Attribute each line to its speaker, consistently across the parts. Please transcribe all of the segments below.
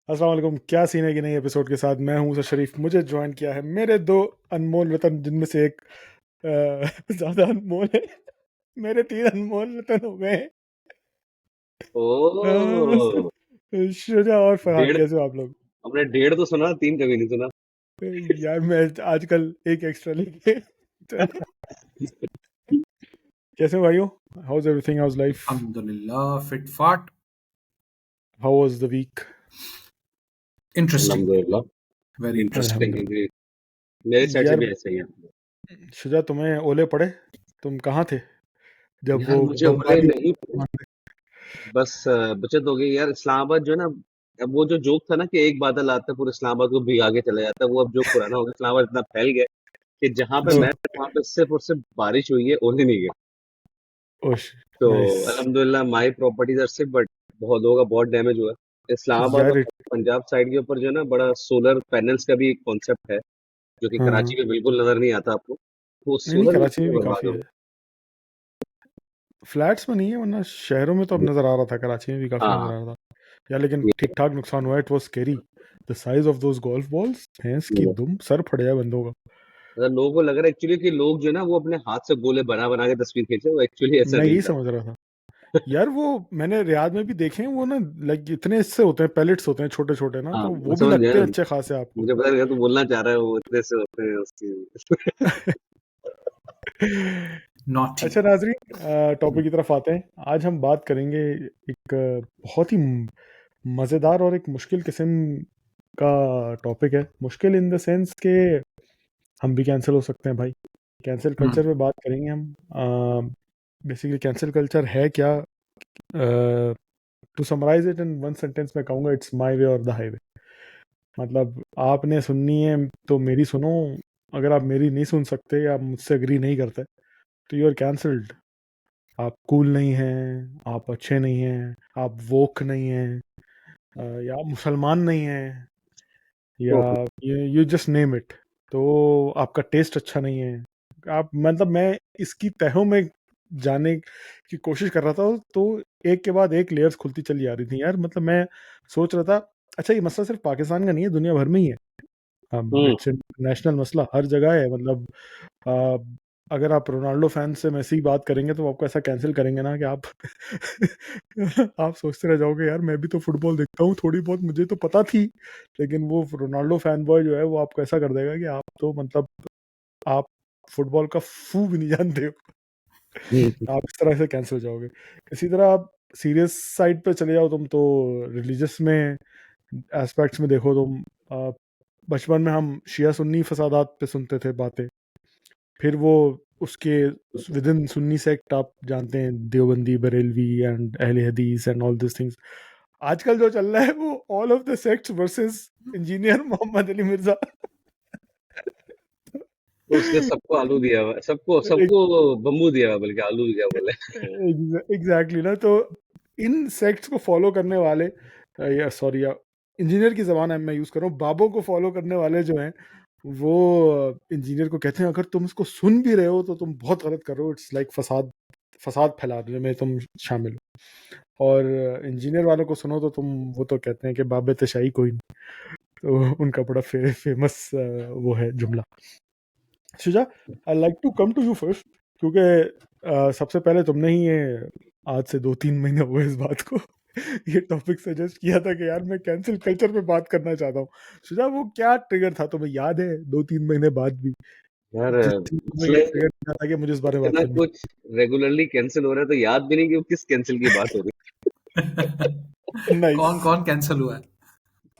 Speaker 1: अस्सलाम वालेकुम। क्या सीन है कि नई एपिसोड के साथ मैं हूं शरीफ। मुझे ज्वाइन किया है मेरे दो अनमोल रतन, जिनमें से एक ज्यादा अनमोल है। मेरे तीन अनमोल रतन हो गए हैं।
Speaker 2: ओ
Speaker 1: शुजा और फरहान,
Speaker 2: डेढ़।
Speaker 1: कैसे हो आप लोग?
Speaker 2: हमने डेढ़ तो सुना, तीन कभी नहीं सुना।
Speaker 1: यार मैं आजकल एक एक्स्ट्रा लेके चले। कैसे हो भाइयों? How's everything? How's life?
Speaker 3: Alhamdulillah, fit fat.
Speaker 1: How was the week?
Speaker 3: Interesting.
Speaker 2: अल्हम्दुलिल्लाह,
Speaker 3: Very interesting.
Speaker 2: इंटरेस्टिंग।
Speaker 1: अल्हम्दुलिल्लाह।
Speaker 2: मेरे साइड से
Speaker 1: यार
Speaker 2: भी ऐसा ही है।
Speaker 1: शुजा, तुम्हें ओले पड़े? तुम कहाँ थे जब
Speaker 2: यार
Speaker 1: वो
Speaker 2: मुझे ओले
Speaker 1: बमबारी?
Speaker 2: नहीं पड़े, बस बचत हो गई यार। इस्लामाबाद जो है ना, अब वो जो जोक था ना कि एक बादल आता है पूरे इस्लामाबाद को भिगा के चला जाता है, वो अब जोक पुराना हो गया। इस्लामाबाद इतना फैल गया कि जहाँ पे मैं था, वहाँ पे सिर्फ और सिर्फ बारिश हुई है, ओले नहीं गए।
Speaker 1: ओश,
Speaker 2: तो
Speaker 1: नाइस।
Speaker 2: अल्हम्दुलिल्लाह माई प्रॉपर्टीज आर सेफ, बट बहुत लोगों का बहुत डैमेज हुआ है। इस्लामाबाद
Speaker 1: यार
Speaker 2: और पंजाब साइड के ऊपर जो है ना, बड़ा सोलर पैनल्स का भी एक कॉन्सेप्ट है, जो कि
Speaker 1: हाँ हाँ,
Speaker 2: कराची में बिल्कुल नजर नहीं आता आपको। वो
Speaker 1: नहीं नहीं,
Speaker 2: सोलर
Speaker 1: कराची में भी
Speaker 2: बर्बाद
Speaker 1: काफी
Speaker 2: हो
Speaker 1: है।
Speaker 2: गए।
Speaker 1: फ्लैट्स में नहीं है, वरना शहरों में तो अब नजर आ रहा था, कराची में भी काफी नजर
Speaker 2: हाँ,
Speaker 1: आ रहा था यार। लेकिन
Speaker 2: ये
Speaker 1: ठीक ठाक नुकसान हुआ है। It was scary, the size of those golf balls. भैंस की
Speaker 2: ये-
Speaker 1: दुम, सर फट जाए बंदों का।
Speaker 2: मतलब लोगों को लग रहा है एक्चुअली कि लोग जो है ना, वो अपने हाथ से गोले बना बना के तस्वीर खींचे, वो एक्चुअली ऐसा
Speaker 1: मैं
Speaker 2: नहीं
Speaker 1: यही
Speaker 2: था।
Speaker 1: समझ रहा था यार। वो मैंने रियाद में भी देखे हैं, वो ना लाइक इतने इससे होते हैं, पैलेट्स होते हैं छोटे छोटे ना,
Speaker 2: हाँ,
Speaker 1: तो
Speaker 2: मैं
Speaker 1: वो भी
Speaker 2: समझ गया।
Speaker 1: लगते हैं अच्छे खासे आपको।
Speaker 2: मुझे पता लगा तू बोलना चाह रहा है वो इतने से होते हैं उसकी।
Speaker 3: Naughty.
Speaker 1: अच्छा नाजरीन, टॉपिक की तरफ आते हैं। आज हम बात करेंगे एक बहुत ही मज़ेदार और एक मुश्किल किस्म का टॉपिक है। मुश्किल इन द सेंस के हम भी कैंसिल हो सकते हैं भाई। Cancel
Speaker 3: Hmm.
Speaker 1: कल्चर पे बात करेंगे हम। बेसिकली कैंसिल कल्चर है क्या? To summarise it in one sentence मैं कहूँगा, इट्स माय वे और द हाईवे। मतलब आपने सुननी है तो मेरी सुनो। अगर आप मेरी नहीं सुन सकते या मुझसे एग्री नहीं करते तो यू आर कैंसल्ड। आप कूल नहीं हैं, आप अच्छे नहीं हैं, आप वोक नहीं हैं, या आप मुसलमान नहीं हैं, या
Speaker 2: तो
Speaker 1: यू जस्ट नेम इट। तो आपका टेस्ट अच्छा नहीं है। आप मतलब मैं इसकी तहों में जाने की कोशिश कर रहा था, तो एक के बाद एक लेयर्स खुलती चली आ रही थी यार। मतलब मैं सोच रहा था, अच्छा ये मसला सिर्फ पाकिस्तान का नहीं है, दुनिया भर में ही है।
Speaker 2: हम्म
Speaker 1: इट्स नेशनल मसला, हर जगह है। मतलब आ, अगर आप रोनाल्डो फैन से मैसी बात करेंगे तो वो आपको ऐसा कैंसिल करेंगे ना कि आप आप सोचते रह जाओगे यार, मैं भी तो फुटबॉल देखता हूँ थोड़ी बहुत, मुझे तो पता थी। लेकिन वो रोनाल्डो फैन बॉय जो है वो आपको ऐसा कर देगा कि आप तो मतलब आप फुटबॉल का फू भी नहीं जानते हो।
Speaker 2: हम्म,
Speaker 1: आप इस तरह से कैंसिल हो जाओगे। इसी तरह आप सीरियस साइड पे चले जाओ तुम, तो रिलीजियस में एस्पेक्ट्स में देखो तुम। बचपन में हम शिया सुन्नी फसादात पे सुनते थे बातें। फिर वो उसके विद इन सुन्नी सेक्ट आप जानते हैं, देवबंदी, बरेलवी एंड अहले हदीस एंड ऑल दिस थिंग्स। आजकल जो चल रहा है वो all of the sects versus engineer Muhammad Ali Mirza.
Speaker 2: तो उसने सबको आलू दिया हुआ है, सबको सबको बम्बू दिया हुआ है, बल्कि आलू क्या बोले।
Speaker 1: एग्जैक्टली ना। तो इन सेक्ट्स को फॉलो करने वाले, या सॉरी, या इंजीनियर की जबान है मैं यूज कर रहा हूँ, बाबों को फॉलो करने वाले जो हैं वो इंजीनियर को कहते हैं अगर तुम इसको सुन भी रहे हो तो तुम बहुत गलत कर रहे हो। इट्स लाइक फसाद, फसाद फैलाने में तुम शामिल हो। और इंजीनियर वालों को सुनो तो तुम, वो तो कहते हैं कि बाबे तशाई कोई नहीं। तो उनका बड़ा फेमस वो है जुमला। Shuja, I like to come to you first, क्योंकि सबसे पहले तुमने ही ये आज से 2-3 महीने हुए इस बात को ये टॉपिक सजेस्ट किया था कि यार मैं कैंसिल कल्चर पे बात करना चाहता हूँ। शुजा, वो क्या ट्रिगर था तुम्हें याद है 2-3 महीने बाद भी,
Speaker 2: यार
Speaker 1: जिस चीज में तुम्हें ये
Speaker 2: मसले
Speaker 1: ट्रिगर किया था कि मुझे इस बारे में बात
Speaker 2: इतना
Speaker 1: करनी
Speaker 2: कुछ रेगुलरली कैंसिल हो रहा है, तो याद भी नहीं कि वो किस कैंसिल की बात हो रही
Speaker 1: है? नाइस।
Speaker 3: कौन कौन कैंसिल हुआ है?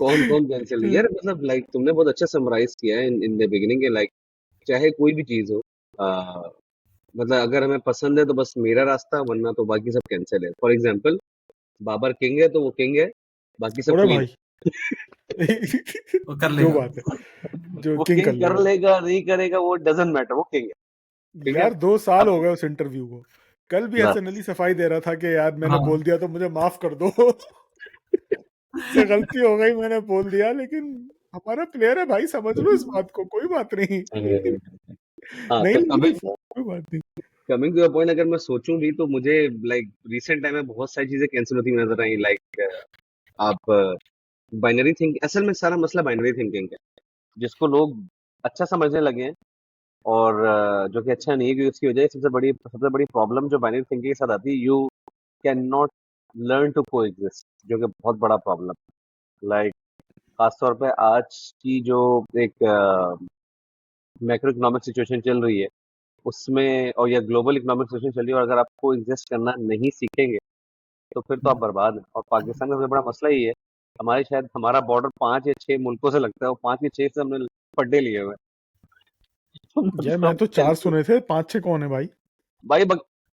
Speaker 2: कौन कौन कैंसिल यार। मतलब लाइक तुमने बहुत अच्छा समराइज किया है इन द बिगिनिंग के। लाइक चाहे कोई भी चीज हो, मतलब अगर हमें पसंद है तो बस मेरा रास्ता, वरना तो बाकी सब कैंसिल है। फॉर एग्जाम्पल, बाबर किंग है तो वो किंग है, बाकी सब
Speaker 1: ओरे
Speaker 2: क्वीन।
Speaker 1: भाई
Speaker 3: वो कर
Speaker 1: जो
Speaker 3: लेगा।
Speaker 1: बात है, जो
Speaker 2: वो
Speaker 1: किंग कर
Speaker 2: किंग कर
Speaker 1: लेगा।
Speaker 2: लेगा नहीं करेगा वो डजेंट मैटर, वो किंग है। ठीक है।
Speaker 1: यार 2 साल हो
Speaker 2: अब
Speaker 1: गए उस इंटरव्यू को। कल भी ऐसे
Speaker 2: बस
Speaker 1: नली सफाई दे रहा था कि यार मैंने
Speaker 3: हाँ,
Speaker 1: बोल दिया तो मुझे माफ कर दो। मुझसे गलती हो गई, मैंने बोल दिया, लेकिन हमारा प्लेयर है भाई, समझ लो इस बात को, कोई बात नहीं।
Speaker 2: हाँ,
Speaker 1: नहीं
Speaker 2: तो
Speaker 1: लेंगे फोन, कोई बात नहीं।
Speaker 2: कमिंग टू द पॉइंट, अगर मैं सोचूं भी तो मुझे लाइक रिसेंट टाइम में बहुत सारी चीजें कैंसिल होती हुई नजर आई। लाइक आप बाइनरी थिंक, असल में सारा मसला बाइनरी थिंकिंग है, जिसको लोग अच्छा समझने लगे हैं, और जो कि अच्छा नहीं है, क्योंकि उसकी वजह से सबसे बड़ी प्रॉब्लम जो बाइनरी थिंकिंग के साथ आती है, you can not learn to coexist, जो कि बहुत बड़ा प्रॉब्लम, लाइक खासतौर पे आज की जो एक मैक्रो इकोनॉमिक सिचुएशन चल रही है उसमें, और या ग्लोबल इकोनॉमिक सिचुएशन चल रही है, और अगर आपको एग्जिस्ट करना नहीं सीखेंगे तो फिर तो आप बर्बाद हैं। और पाकिस्तान का सबसे बड़ा मसला ये है, हमारे शायद हमारा बॉर्डर 5 या 6 मुल्कों से लगता है, और 5 या 6 से हमने पड्डे लिए हुए हैं।
Speaker 1: यार
Speaker 2: मतलब
Speaker 1: मैं तो 4
Speaker 2: चलते
Speaker 1: सुने थे, 5-6 कौन है भाई?
Speaker 2: भाई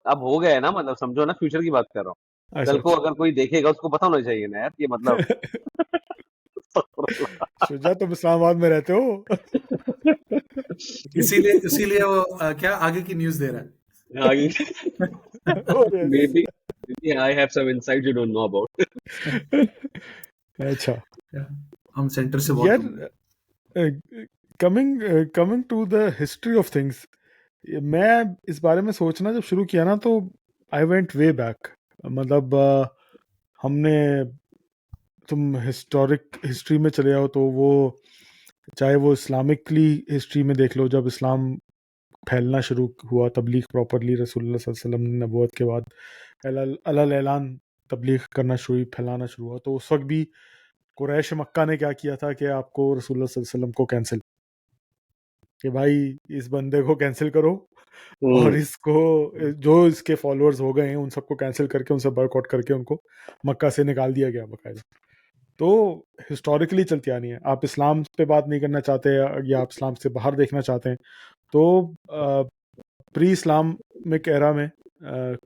Speaker 2: अब हो गया है ना, मतलब समझो ना, फ्यूचर की बात कर रहा हूँ।
Speaker 1: अच्छा
Speaker 2: कल को
Speaker 1: अच्छा।
Speaker 2: अगर कोई देखेगा उसको पता होना चाहिए ना यार, ये मतलब
Speaker 1: शुजा, तुम इस्लामाबाद में रहते हो?
Speaker 3: इसीलिए इसीलिए वो क्या आगे की न्यूज़ दे रहा
Speaker 2: आगे
Speaker 1: Oh, yes.
Speaker 2: maybe I have some insights you don't know about.
Speaker 1: अच्छा
Speaker 3: है। हम सेंटर से बहुत दूर हैं।
Speaker 1: यार, coming to the history of things, मैं इस बारे में सोचना जब शुरू किया ना, तो आई वेंट वे बैक। मतलब हमने, तुम हिस्टोरिक हिस्ट्री में चले जाओ तो वो, चाहे वो इस्लामिकली हिस्ट्री में देख लो, जब इस्लाम फैलना शुरू हुआ, तबलीग प्रॉपरली रसूलुल्लाह सल्लल्लाहु अलैहि वसल्लम ने नबूवत के बाद अलल ऐलान तबलीग करना शुरू, फैलाना शुरू हुआ, तो उस वक्त भी कुरैश मक्का ने क्या किया था कि आपको रसूलुल्लाह सल्लल्लाहु अलैहि वसल्लम को कैंसिल, कि भाई इस बंदे को कैंसिल करो, और इसको, जो इसके फॉलोअर्स हो गए हैं उन सबको कैंसिल करके, उनसे बॉयकॉट करके उनको मक्का से निकाल दिया गया बाकायदा। तो हिस्टोरिकली चलती आनी है। आप इस्लाम पे बात नहीं करना चाहते या आप इस्लाम से बाहर देखना चाहते हैं, तो प्री इस्लामिक एरा में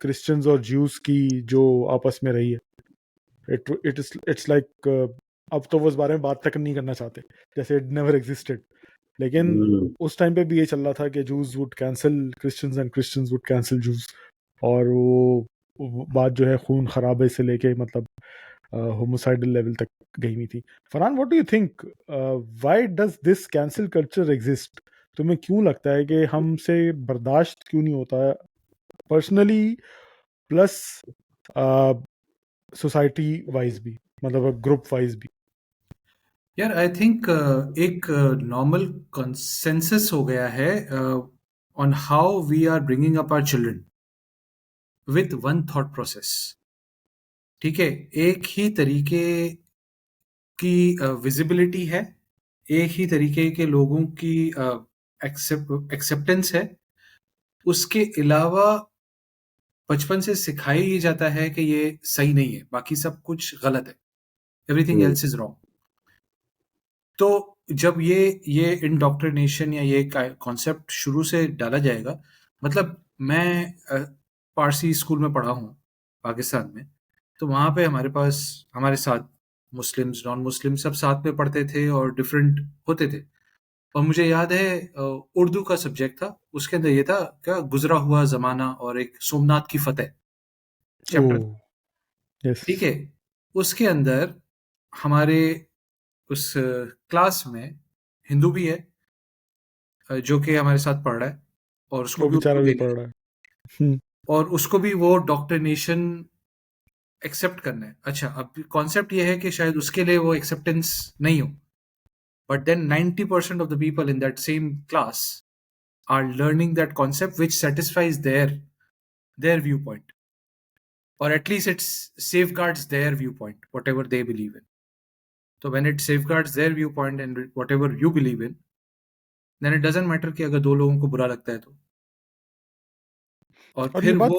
Speaker 1: क्रिश्चियंस और ज्यूस की जो आपस में रही है, इट्स लाइक, अब तो वो इस बारे में बात तक नहीं करना चाहते, जैसे इट नेवर एग्जिस्टेड। लेकिन उस टाइम पे भी ये चल रहा था कि juice would cancel Christians and Christians would cancel juice, और वो बात जो है खून खराबे से लेके मतलब होमोसाइडल लेवल तक गई हुई थी। Farhan, what do you think, why does this cancel culture exist? तुम्हें क्यों लगता है कि हमसे बर्दाश्त क्यों नहीं होता है, पर्सनली प्लस सोसाइटी वाइज भी, मतलब ग्रुप वाइज भी?
Speaker 3: यार आई थिंक एक नॉर्मल कंसेंसस हो गया है on how we are bringing up our children with one thought process. ठीक है, एक ही तरीके की विजिबिलिटी है, एक ही तरीके के लोगों की एक्सेप्टेंस है। उसके अलावा बचपन से सिखाया ही जाता है कि ये सही नहीं है, बाकी सब कुछ गलत है, एवरीथिंग एल्स इज रॉन्ग। तो जब ये इंडोक्ट्रिनेशन या ये कॉन्सेप्ट शुरू से डाला जाएगा, मतलब मैं पारसी स्कूल में पढ़ा हूँ पाकिस्तान में, तो वहाँ पे हमारे साथ मुस्लिम्स नॉन मुस्लिम सब साथ में पढ़ते थे और डिफरेंट होते थे। और मुझे याद है उर्दू का सब्जेक्ट था, उसके अंदर ये था क्या, गुजरा हुआ जमाना और एक सोमनाथ की फतेह चैप्टर।
Speaker 1: Oh yes.
Speaker 3: ठीक है, उसके अंदर हमारे उस क्लास में हिंदू भी है जो कि हमारे साथ पढ़ रहा है, और उसको
Speaker 1: वो
Speaker 3: भी उर्दू
Speaker 1: बेचारा भी
Speaker 3: लेनी
Speaker 1: पढ़
Speaker 3: है,
Speaker 1: रहा है।
Speaker 3: और उसको भी वो डॉक्ट्रिनेशन एक्सेप्ट करना है। अच्छा, अब कॉन्सेप्ट ये है कि शायद उसके लिए वो एक्सेप्टेंस नहीं हो, but then 90% of the people in that same class are learning that concept which satisfies their viewpoint, or at least it safeguards their viewpoint, whatever they believe in. So when it safeguards their viewpoint and whatever you believe in, then it doesn't matter कि अगर दो लोगों को बुरा लगता है तो। और
Speaker 1: और ये
Speaker 3: फिर
Speaker 1: बात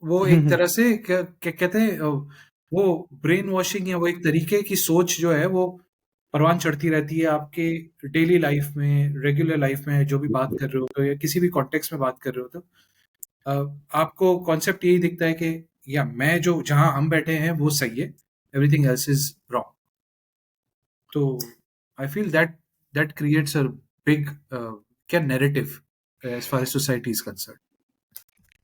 Speaker 3: वो एक तरह से क्या क्या कहते हैं, वो ब्रेन वॉशिंग या वो एक तरीके की सोच जो है वो परवान चढ़ती रहती है आपके डेली लाइफ में, रेगुलर लाइफ में, जो भी बात कर रहे हो तो, या किसी भी कॉन्टेक्स्ट में बात कर रहे हो तो आपको कॉन्सेप्ट यही दिखता है कि या मैं जो जहां हम बैठे हैं वो सही है, एवरीथिंग एल्स इज रॉन्ग। तो I feel that creates a big क्या narrative as far as society is concern.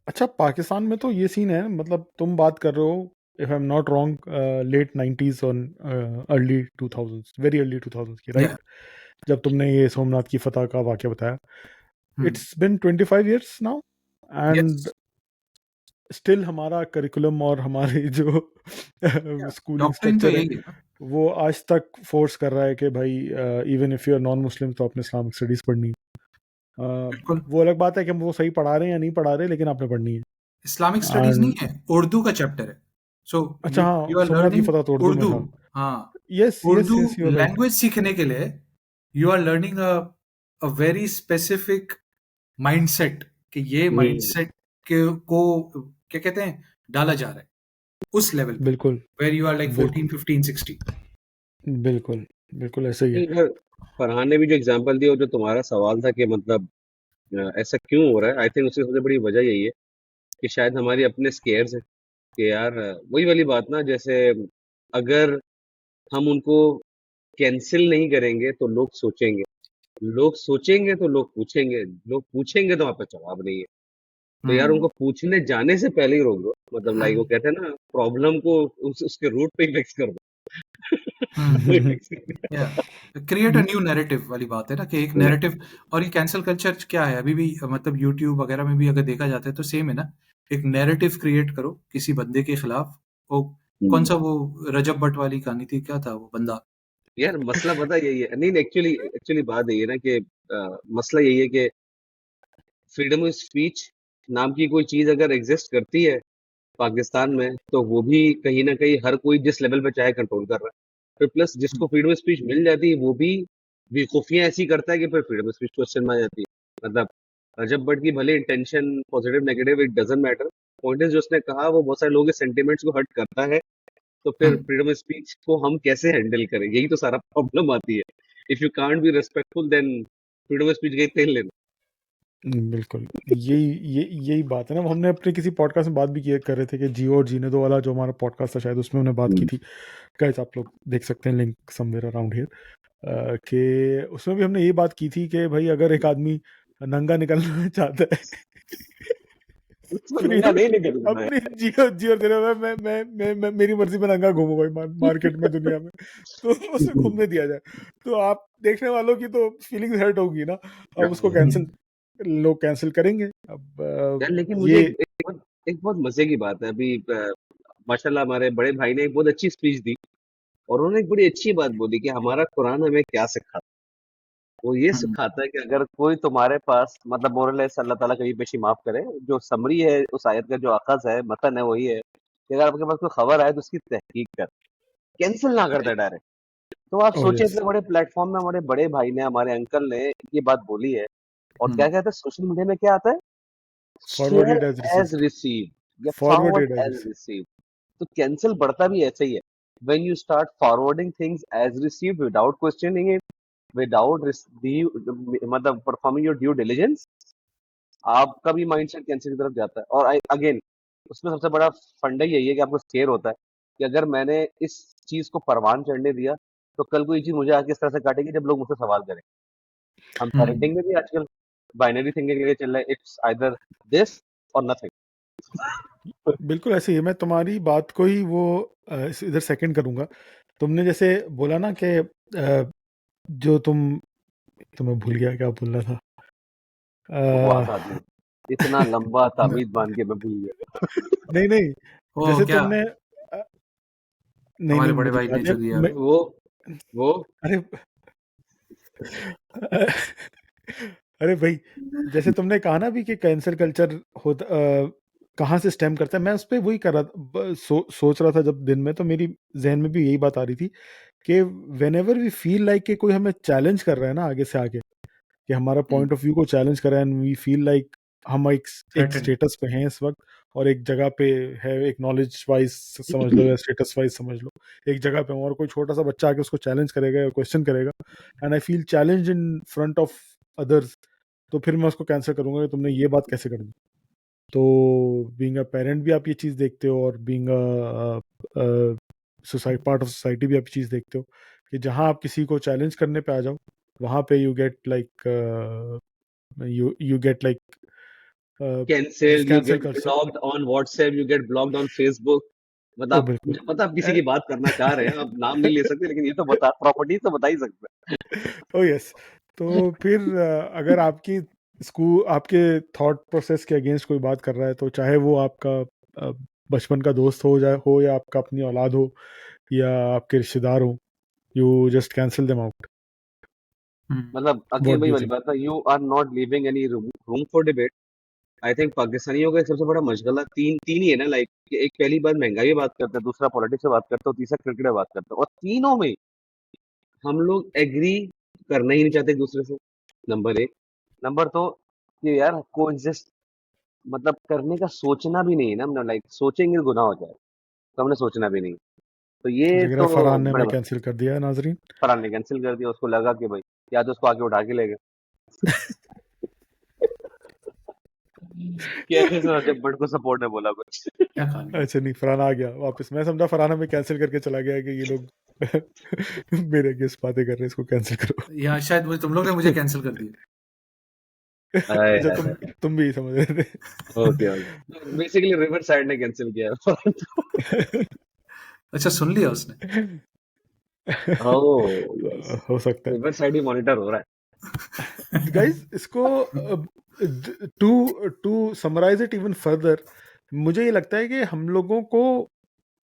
Speaker 1: अच्छा, पाकिस्तान में तो ये सीन है, मतलब तुम बात कर रहे हो, if I am not wrong, late 90s और early 2000s, very early 2000s की,
Speaker 3: या
Speaker 1: राइट? जब तुमने ये सोमनाथ की फतह का वाक्य बताया, it's been 25 years now, and
Speaker 3: yes,
Speaker 1: still हमारा करिकुलम और हमारे जो स्कूलिंग
Speaker 3: डॉक्ट्रिन तो
Speaker 1: स्ट्रक्चर है,
Speaker 3: यही है ना।
Speaker 1: वो आज तक फोर्स कर रहा है कि भाई even if you are non Muslim तो आपने इस्लामिक स्टडीज पढ़नी है।
Speaker 3: बिल्कुल।
Speaker 1: वो अलग बात है कि हम वो सही पढ़ा रहे हैं या नहीं पढ़ा रहे, लेकिन आपने पढ़नी है।
Speaker 3: इस्लामिक स्टडीज नहीं
Speaker 1: एंड
Speaker 3: है, उर्दू का चैप्टर है। सो
Speaker 1: अच्छा,
Speaker 3: यू
Speaker 1: हाँ,
Speaker 3: आर
Speaker 1: सोमनाथ की
Speaker 3: लर्निंग
Speaker 1: फतह तो उर्दू में
Speaker 3: उर्दू।
Speaker 1: था।
Speaker 3: हाँ,
Speaker 1: yes yes
Speaker 3: Urdu
Speaker 1: yes, you are right.
Speaker 3: Language सीखने के लिए you are learning a very specific mindset, कि ये
Speaker 2: हम्म,
Speaker 3: माइंडसेट के को क्या कहते हैं, डाला जा रहा है उस लेवल पे,
Speaker 1: बिल्कुल
Speaker 3: वेर यू आर लाइक 14
Speaker 1: बिल्कुल
Speaker 3: 15 16।
Speaker 1: बिल्कुल बिल्कुल ऐसा ही है।
Speaker 2: नहीं, अगर फरहान ने भी जो एग्जांपल दिया और जो तुम्हारा सवाल था कि मतलब ऐसा क्यों हो रहा है, आई थिंक उसकी सबसे बड़ी वजह यही है कि शायद हमारी अपने स्केयर्स हैं कि यार वही वाली बात ना, जैसे अगर हम उनको कैंसिल नहीं करेंगे तो लोग सोचेंगे तो लोग पूछेंगे तो वहां पर जवाब नहीं है। तो यार
Speaker 3: हम्म।
Speaker 2: उनको पूछने जाने से पहले ही रोक दो, मतलब लाइक वो कहते हैं ना, प्रॉब्लम को उसके रूट पे ही फिक्स कर दो। वही
Speaker 3: हम्म।
Speaker 2: fix कर दो।
Speaker 3: या क्रिएट अ न्यू नैरेटिव वाली बात है ना, कि एक
Speaker 2: न-
Speaker 3: नैरेटिव। और ये कैंसल कल्चर क्या है अभी भी, मतलब यूट्यूब वगैरह में भी अगर देखा जाता है तो सेम है ना। एक नैरेटिव क्रिएट करो किसी बंदे के खिलाफ। वो कौन सा, वो रजब भट्ट वाली कहानी थी, क्या था वो बंदा।
Speaker 2: यार मसला पता यही है, नहीं एक्चुअली एक्चुअली बात यही है ना कि मसला यही है कि फ्रीडम ऑफ स्पीच नाम की कोई चीज अगर एग्जिस्ट करती है पाकिस्तान में, तो वो भी कहीं ना कहीं हर कोई जिस लेवल पे चाहे कंट्रोल कर रहा है। फिर प्लस जिसको फ्रीडम ऑफ स्पीच मिल जाती है वो भी बेवकूफियां ऐसी करता है कि फिर फ्रीडम ऑफ स्पीच क्वेश्चन में आ जाती है। मतलब रजब भट्ट की भले intention positive negative it doesn't matter, point is जो उसने कहा वो बहुत सारे लोगों के सेंटिमेंट्स को हर्ट करता है। तो फिर
Speaker 3: हम्म।
Speaker 2: फ्रीडम ऑफ स्पीच को हम कैसे हैंडल करें, यही तो सारा प्रॉब्लम आती है। If you can't be respectful then freedom of speech गई तेल लेना।
Speaker 1: बिल्कुल यही बात है ना। हमने अपने किसी पॉडकास्ट में बात भी किया कर रहे थे कि जियो और जीने दो वाला जो हमारा पॉडकास्ट था, शायद उसमें हमने बात की थी। गाइस आप लोग देख सकते हैं लिंक समवेयर अराउंड हियर, कि उसमें भी हमने ये बात की थी कि भाई अगर एक आदमी नंगा निकलना चाहता है
Speaker 2: उसको नंगा
Speaker 1: फ्रीडम,
Speaker 2: नहीं निकलना है।
Speaker 1: अपनी जियो जियो दे रहा है, मैं मेरी मर्जी में नंगा घूमू भाई मार्केट में, दुनिया में, तो उसे घूमने दिया जाए। तो आप देखने वालों की तो फीलिंग्स हर्ट होगी ना। अब उसको कैंसिल, लोग कैंसिल करेंगे। अब
Speaker 2: यार लेकिन मुझे
Speaker 1: ये
Speaker 2: एक बहुत मजे की बात है अभी, माशाल्लाह हमारे बड़े भाई ने एक बहुत अच्छी स्पीच दी और उन्होंने एक बड़ी अच्छी बात बोली कि हमारा कुरान हमें क्या सिखाता है। वो ये
Speaker 3: हम्म।
Speaker 2: सिखाता है कि अगर कोई तुम्हारे पास, मतलब मोरलेस अल्लाह ताला कभी पेशी माफ करे, जो समरी है उस आयत का, जो अखज है मतन है, वही है कि अगर आपके पास कोई खबर आए तो उसकी तहकीक कर, कैंसिल ना कर दे डायरेक्ट। तो आप
Speaker 1: ओह
Speaker 2: सोचिए
Speaker 1: यस,
Speaker 2: इतने बड़े प्लेटफॉर्म में हमारे बड़े भाई ने, हमारे अंकल ने ये बात बोली है। और क्या
Speaker 3: हम्म।
Speaker 2: कहते हैं सोशल मीडिया में, क्या आता है, share
Speaker 1: forwarded as
Speaker 2: as
Speaker 1: received,
Speaker 2: receive या forward
Speaker 1: forwarded as
Speaker 2: as
Speaker 1: received.
Speaker 2: Receive. तो कैंसिल बढ़ता भी ऐसे ही है, when you start forwarding things as received without questioning it, without मतलब performing your due diligence, आपका भी माइंडसेट कैंसिल की तरफ जाता है। और अगेन उसमें सबसे बड़ा फंडा यही है कि आपको स्केयर होता है कि अगर मैंने इस चीज को परवान चढ़ने दिया तो कल कोई चीज मुझे आके इस तरह से काटेगी जब लोग मुझसे सवाल करें। हम
Speaker 3: हम्म।
Speaker 2: पेरेंटिंग में भी आजकल बाइनरी थिंकिंग लेके चल रहे हैं, इट्स आइदर दिस और नथिंग।
Speaker 1: बिल्कुल ऐसे ही है। मैं तुम्हारी बात को ही वो इधर सेकंड करूंगा। तुमने जैसे बोला ना कि जो तुम्हें भूल गया क्या बोलना था।
Speaker 2: बकवास
Speaker 1: अ,
Speaker 2: आदमी, इतना लंबा ताबीज बांध के मैं भूल गया।
Speaker 1: नहीं नहीं,
Speaker 3: वो
Speaker 1: जैसे
Speaker 3: क्या,
Speaker 1: तुमने नहीं
Speaker 3: हमारे
Speaker 1: नहीं,
Speaker 3: बड़े
Speaker 1: मुझे
Speaker 3: भाई ने
Speaker 1: याद है।
Speaker 3: जो दिया।
Speaker 2: वो
Speaker 1: अरे अरे भाई, जैसे तुमने कहा ना भी कि कैंसर कल्चर होता कहाँ से स्टेम करता है, मैं उस पर वही कर रहा था, सोच रहा था जब दिन में, तो मेरी जहन में भी यही बात आ रही थी कि whenever we feel like कि कोई हमें चैलेंज कर रहा है ना आगे से आगे, कि हमारा
Speaker 3: हम्म।
Speaker 1: पॉइंट ऑफ व्यू को चैलेंज कर रहा है, एंड वी फील लाइक हम एक
Speaker 3: थ्रेटन।
Speaker 1: स्टेटस पे हैं इस वक्त, और एक जगह पे है, एक नॉलेज वाइज समझ लो या स्टेटस वाइज समझ लो, एक जगह पे हूँ, और कोई छोटा सा बच्चा आके उसको चैलेंज करेगा या क्वेश्चन करेगा, and I feel challenge in front of others, तो फिर मैं उसको कैंसिल करूंगा कि तुमने ये बात कैसे कर दी। तो बीइंग अ पेरेंट भी आप ये चीज़ देखते हो, और being a society, part of society भी आप ये चीज़ देखते हो, कि जहाँ आप किसी को चैलेंज करने पे आ जाओ, वहाँ पे you get like this
Speaker 2: cancel, you
Speaker 1: cancel
Speaker 2: get
Speaker 1: culture.
Speaker 2: Blocked on WhatsApp, you get blocked on Facebook. मतलब
Speaker 1: ओ
Speaker 2: मुझे
Speaker 1: बिल्कुल।
Speaker 2: पता आप किसी की बात करना चाह रहे हैं, आप नाम नहीं ले सकते, लेकिन ये तो बता, प्रॉपर्टी तो बता ही सकते
Speaker 1: ओ यस। तो फिर अगर आपकी स्कूल आपके थॉट प्रोसेस के अगेंस्ट कोई बात कर रहा है, तो चाहे वो आपका अ, बचपन का दोस्त हो जाए, हो या आपका अपनी औलाद हो, या आपके रिश्तेदार हो, you just cancel them out.
Speaker 2: मतलब अगेन
Speaker 1: व्हाट डू
Speaker 2: वही
Speaker 1: यू
Speaker 2: वाली
Speaker 1: थिंक?
Speaker 2: बात है, you are not leaving any room for debate. I think पाकिस्तानियों का एक सबसे बड़ा मशगला तीन तीन ही है ना, लाइक एक पहली बार महंगाई में बात करते हैं, दूसरा पॉलिटिक्स से बात करते हैं, और तीसरा क्रिकेट में बात करते हैं, और तीनों में हम लोग एग्री करना ही नहीं चाहते एक दूसरे से। नंबर एक। नंबर तो कि यार को एग्जिस्ट मतलब करने का सोचना भी नहीं है ना, हमने लाइक सोचेंगे तो गुनाह हो जाए, तो हमने सोचना भी नहीं। तो ये
Speaker 1: लग रहा
Speaker 2: तो
Speaker 1: है फरहान ने
Speaker 2: बड़े
Speaker 1: हमें कैंसिल कर दिया है, नाजरीन।
Speaker 2: फरहान ने कैंसिल कर दिया, उसको लगा कि भाई या तो उसको आके उठा के ले गए कि ऐसे से जब बट को सपोर्ट ने बोला कुछ
Speaker 3: क्या कहानी है?
Speaker 1: अच्छा नहीं, फरहान आ गया वापस। मैं समझा फरहान हमें कैंसिल करके चला गया कि ये लोग मेरे अगेंस्ट बातें कर रहे हैं, इसको कैंसिल करो।
Speaker 3: या शायद तुम लोग ने मुझे कैंसिल कर दिया।
Speaker 2: हाय
Speaker 1: अच्छा,
Speaker 2: हाय
Speaker 1: तुम भी समझ रहे थे।
Speaker 2: Okay okay, basically river side ने कैंसिल किया
Speaker 3: अच्छा, सुन लिया उसने।
Speaker 2: ओह यस,
Speaker 1: हो सकता है।
Speaker 2: रिवर साइड ही मॉनिटर हो रहा
Speaker 1: गाइस, इसको to to summarise it even further, मुझे ये लगता है कि हम लोगों को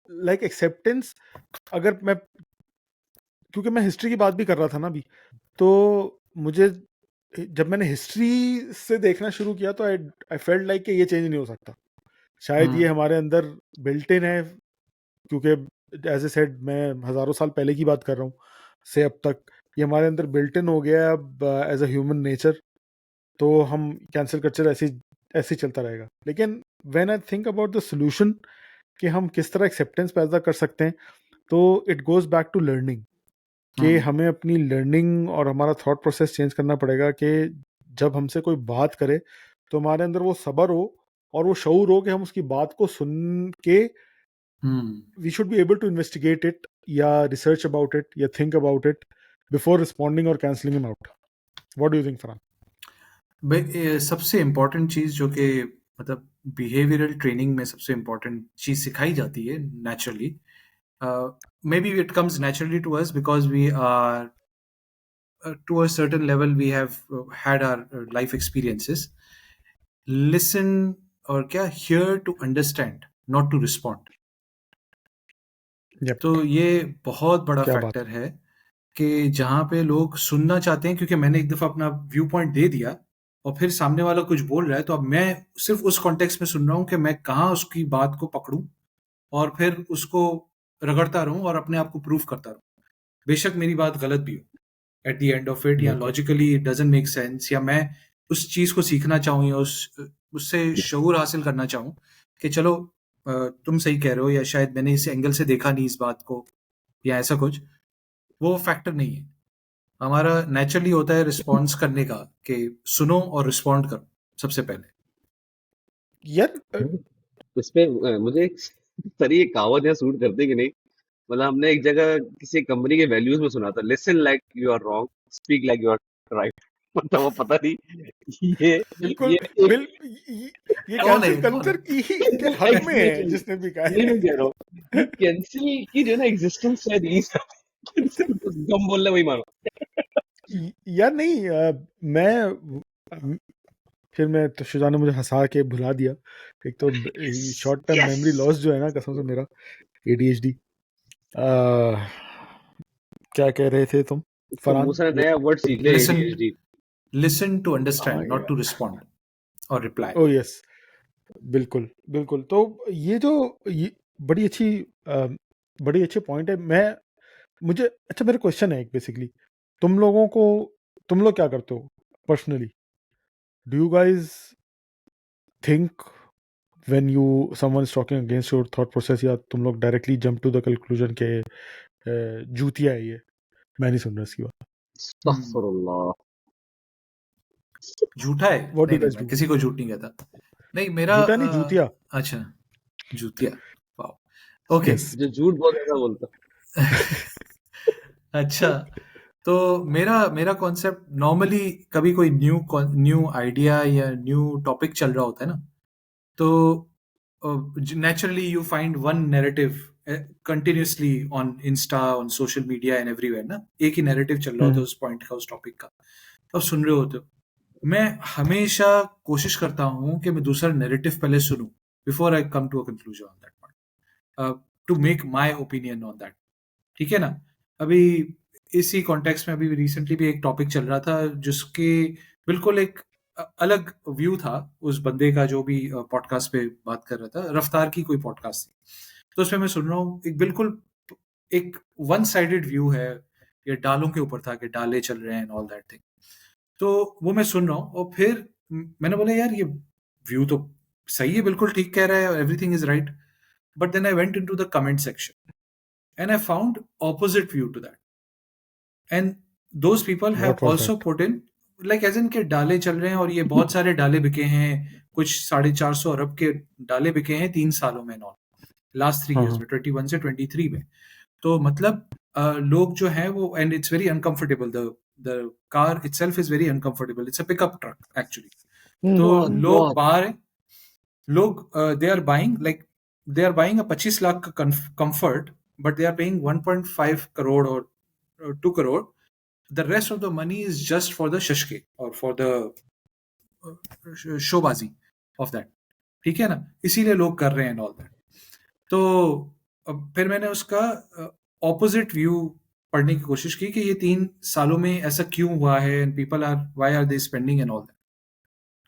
Speaker 1: लाइक एक्सेप्टेंस, अगर मैं, क्योंकि मैं हिस्ट्री की बात भी कर रहा था ना अभी, तो मुझे जब मैंने हिस्ट्री से देखना शुरू किया तो आई फेल्ट लाइक कि ये चेंज नहीं हो सकता। शायद ये हमारे अंदर बिल्ट इन है, क्योंकि एज ए सेड मैं हजारों साल पहले की बात कर रहा हूँ से अब तक ये हमारे अंदर बिल्ट इन हो गया है अब एज अ ह्यूमन नेचर। तो हम कैंसिल कल्चर ऐसे ऐसे ही चलता रहेगा। लेकिन when I think about the solution कि हम किस तरह एक्सेप्टेंस पैदा कर सकते हैं, तो it goes back to learning, कि हमें अपनी लर्निंग और हमारा थॉट प्रोसेस चेंज करना पड़ेगा कि जब हमसे कोई बात करे तो हमारे अंदर वो सब्र हो और वो शऊर हो कि हम उसकी बात को सुन के we should be able to investigate it या रिसर्च अबाउट इट या think about it before responding और cancelling him out. What do you think Farhan?
Speaker 3: भाई सबसे इम्पोर्टेंट चीज जो कि मतलब बिहेवियरल ट्रेनिंग में सबसे इम्पोर्टेंट चीज सिखाई जाती है naturally, maybe it comes naturally to us because we are to a certain level we have had our life experiences. Listen और क्या, hear to understand, not to respond.
Speaker 1: Yep.
Speaker 3: तो ये बहुत बड़ा
Speaker 1: क्या बात
Speaker 3: फैक्टर है कि जहाँ पे लोग सुनना चाहते हैं, क्योंकि मैंने एक दफा अपना व्यू पॉइंट दे दिया और फिर सामने वाला कुछ बोल रहा है, तो अब मैं सिर्फ उस कॉन्टेक्स्ट में सुन रहा हूँ कि मैं कहाँ उसकी बात को पकड़ूं और फिर उसको रगड़ता रहूं और अपने आप को प्रूव करता रहूं, बेशक मेरी बात गलत भी हो eight the end of it, या
Speaker 1: बिल्कुल।
Speaker 3: Logically it doesn't make sense, या मैं उस चीज को सीखना चाहूँ या उससे शऊर हासिल करना चाहूँ कि चलो तुम सही कह रहे हो, या शायद मैंने इस एंगल से देखा नहीं इस बात को, या ऐसा कुछ, वो फैक्टर नहीं है। हमारा नेचुरली होता है रिस्पॉन्स करने का कि सुनो और रिस्पॉन्ड करो सबसे पहले।
Speaker 1: यार
Speaker 2: इस पे मुझे एक सरी एक कहावत यहाँ सूट करते कि नहीं, मतलब हमने एक जगह किसी कंपनी के वैल्यूज में सुना था, listen like you are wrong, speak like you are right मतलब वो पता नहीं
Speaker 1: बिल्कुल
Speaker 2: ये
Speaker 1: बिल ये
Speaker 3: कौन है
Speaker 1: कैंसिल
Speaker 3: कौन
Speaker 1: कल्चर
Speaker 3: है?
Speaker 1: की के हक में है जिसने भी कहा
Speaker 2: नहीं
Speaker 1: है।
Speaker 2: मैं कह रहा हूँ ये कैंसिल की जो है ना एग्जिस्टेंस शायद यही गम बोल रहे वही मानो
Speaker 1: यार नहीं, मैं फिर मैं तो शुजा ने मुझे हंसा के भुला दिया। एक तो short term
Speaker 2: yes
Speaker 1: memory loss जो है ना, कसम से मेरा ADHD। क्या कह रहे थे तुम
Speaker 2: तो
Speaker 1: फरहान?
Speaker 2: मूसा ने नया वर्ड सीख लिया
Speaker 3: listen
Speaker 2: ADHD।
Speaker 3: Listen to understand, not to respond और रिप्लाई।
Speaker 1: ओ यस, बिल्कुल बिल्कुल। तो ये बड़ी अच्छी बड़ी अच्छे पॉइंट है। मुझे अच्छा, मेरा क्वेश्चन है एक बेसिकली, तुम लोग क्या करते हो personally? Do you guys think when you someone is talking against your thought process, या तुम लोग directly jump to the conclusion के जूतिया है ये, मैं नहीं सुन रहा इसकी बात?
Speaker 2: अस्तगफुरुल्लाह।
Speaker 3: झूठा है?
Speaker 1: व्हाट डू
Speaker 3: नहीं नहीं,
Speaker 1: गाइज
Speaker 3: मैं
Speaker 1: डू?
Speaker 3: किसी को झूठ नहीं कहता। नहीं मेरा
Speaker 1: जूता नहीं, जूतिया।
Speaker 3: अच्छा, जूतिया, वाह, ओके।
Speaker 1: यस।
Speaker 2: जो झूठ बहुत ज्यादा बोलता
Speaker 3: अच्छा, तो मेरा मेरा कॉन्सेप्ट नॉर्मली, कभी कोई न्यू आइडिया या न्यू टॉपिक चल रहा होता है ना, तो naturally you find one narrative continuously on Insta, on social media and everywhere ना, एक ही नैरेटिव चल रहा होता है उस पॉइंट का, उस टॉपिक का, अब सुन रहे होते हो। मैं हमेशा कोशिश करता हूँ कि मैं दूसरा नैरेटिव पहले सुनूं before I come to a conclusion on that point, to make my opinion on that. ठीक है ना। अभी इसी कॉन्टेक्स्ट में अभी रिसेंटली भी एक टॉपिक चल रहा था जिसके बिल्कुल एक अलग व्यू था उस बंदे का जो भी पॉडकास्ट पे बात कर रहा था, रफ्तार की कोई पॉडकास्ट थी। तो उसमें मैं सुन रहा हूँ एक बिल्कुल एक वन साइडेड व्यू है, ये डालों के ऊपर था कि डाले चल रहे हैं एंड ऑल दैट थिंग। तो वो मैं सुन रहा हूँ और फिर मैंने बोला यार ये व्यू तो सही है, बिल्कुल ठीक कह रहा है, everything is right. But then I went into the comment section and I found opposite view to that, and those people have
Speaker 1: What was
Speaker 3: also
Speaker 1: that?
Speaker 3: Put in like as in के डाले चल रहे हैं और ये बहुत सारे डाले बिके हैं, कुछ 450 अरब के डाले बिके हैं 3 सालों में, नॉट लास्ट 3
Speaker 1: हाँ
Speaker 3: years
Speaker 1: हाँ
Speaker 3: में, 21 से 23 में। तो मतलब लोग जो है वो, and it's very uncomfortable, the car itself is very uncomfortable, it's a pickup truck actually. तो
Speaker 2: बहुत
Speaker 3: लोग
Speaker 2: बहुत
Speaker 3: बाहर हैं, लोग they are buying like they are buying a 25 lakh का comfort, but they are paying 1.5 crore और 2 crore. The rest of the money is just for the shashke or for the showbazi of that, ठीक है ना, इसीलिए लोग कर रहे हैं ऑल दैट। तो अब फिर मैंने उसका ऑपोजिट व्यू पढ़ने की कोशिश की कि ये 3 सालों में ऐसा क्यों हुआ है and people are why are they spending and all that.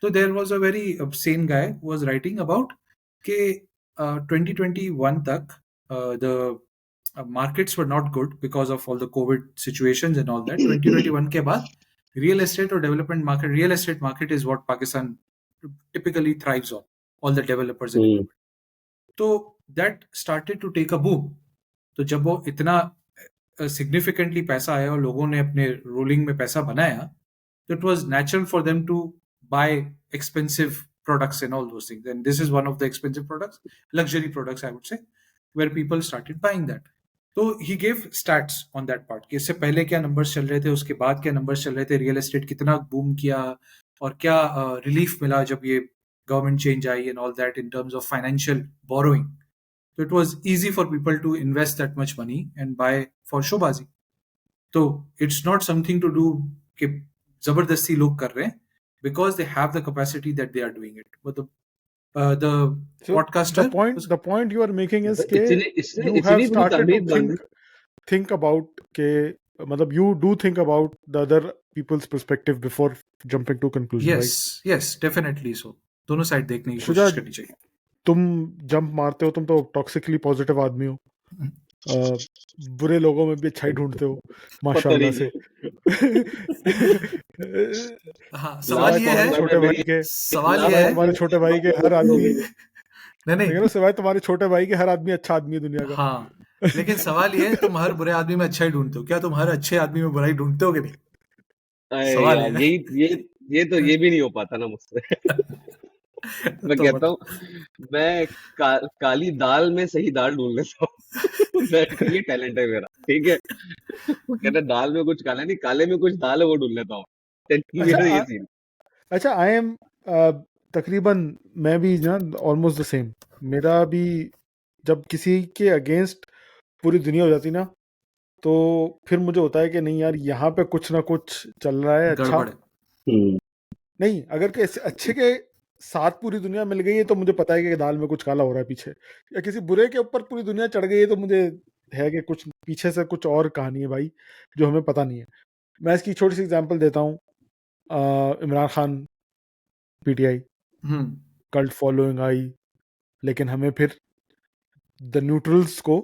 Speaker 3: तो there was a very sane guy who was writing about कि 2021 तक the markets were not good because of all the COVID situations and all that. 2021 के बाद real estate or development market, real estate market is what Pakistan typically thrives on, all the developers and equipment. तो that started to take a boom. तो जब वो इतना significantly पैसा आया और लोगों ने अपने रूलिंग में पैसा बनाया, तो it was natural for them to buy expensive products and all those things. And this is one of the expensive products, luxury products, I would say, where people started buying that. तो he gave stats on that part कि इससे पहले क्या numbers चल रहे थे, उसके बाद क्या नंबर्स चल रहे थे, रियल एस्टेट कितना बूम किया और क्या रिलीफ मिला जब ये गवर्नमेंट चेंज आई and all that in terms of financial borrowing. तो it was easy for people to invest that much money and buy for शोबाजी। तो it's not something to do कि जबरदस्ती लोग कर रहे हैं, because they have the capacity that they are doing it. मतलब the
Speaker 1: So
Speaker 3: podcaster
Speaker 1: the point you are making is कि
Speaker 2: इसलिए
Speaker 1: you have
Speaker 2: इसलिए पूरी
Speaker 1: started
Speaker 2: कहानी
Speaker 1: to
Speaker 2: बन
Speaker 1: think about के मतलब you do think about the other people's perspective before jumping to conclusion,
Speaker 3: yes
Speaker 1: right?
Speaker 3: yes definitely, so दोनों side देखने की
Speaker 1: शुजा,
Speaker 3: कोशिश करनी चाहिए।
Speaker 1: तुम जंप मारते हो, तुम तो टॉक्सिकली पॉजिटिव आदमी हो, बुरे लोगों में भी अच्छाई ढूंढते हो
Speaker 2: पता
Speaker 1: माशाल्लाह
Speaker 2: नहीं
Speaker 1: से।
Speaker 3: हाँ, सवाल
Speaker 2: लास्ट
Speaker 3: ये
Speaker 1: तुम्हारे
Speaker 3: है,
Speaker 2: पॉडकास्ट में
Speaker 1: छोटे
Speaker 2: मेरी
Speaker 1: भाई के
Speaker 3: सवाल ये
Speaker 1: सिवाय
Speaker 3: है,
Speaker 1: तुम्हारे छोटे भाई के हर
Speaker 2: हो
Speaker 1: आदमी,
Speaker 2: गई।
Speaker 3: नहीं
Speaker 1: मैं कह रहा हूँ सिवाय तुम्हारे छोटे भाई के हर आदमी अच्छा आदमी है दुनिया का।
Speaker 3: हाँ, लेकिन सवाल ये है तुम हर बुरे आदमी में अच्छा ही ढूंढते हो क्या, तुम हर अच्छे आदमी में बुराई ढूंढते हो कि नहीं,
Speaker 2: अरे
Speaker 3: सवाल
Speaker 2: यार
Speaker 3: ये
Speaker 2: ये भी नहीं हो पाता ना मुझसे। मैं
Speaker 3: तो
Speaker 2: कहता हूँ मैं काली दाल में सही दाल ढूंढ लेता हूँ। ये टैलेंट है मेरा, ठीक है। वो कहता है दाल में कुछ काला नहीं, काले में कुछ दाल है वो ढूंढ लेता हूँ।
Speaker 1: अच्छा
Speaker 2: मेरा ये सीन।
Speaker 1: अच्छा आई एम तकरीबन मैं भी ना ऑलमोस्ट द सेम। मेरा भी जब किसी के अगेंस्ट पूरी दुनिया हो जाती ना, तो फिर मुझे होता है कि नहीं यार यहाँ पे कुछ ना कुछ चल रहा है अच्छा।
Speaker 3: गड़बड़ है।
Speaker 1: नहीं, अगर के अच्छे के साथ पूरी दुनिया मिल गई है तो मुझे पता है कि दाल में कुछ काला हो रहा है पीछे, या किसी बुरे के ऊपर पूरी दुनिया चढ़ गई है तो मुझे है कि कुछ पीछे से कुछ और कहानी है भाई जो हमें पता नहीं है। मैं इसकी छोटी सी एग्जांपल देता हूँ। Imran Khan PTI cult following I, लेकिन हमें फिर द न्यूट्रल्स को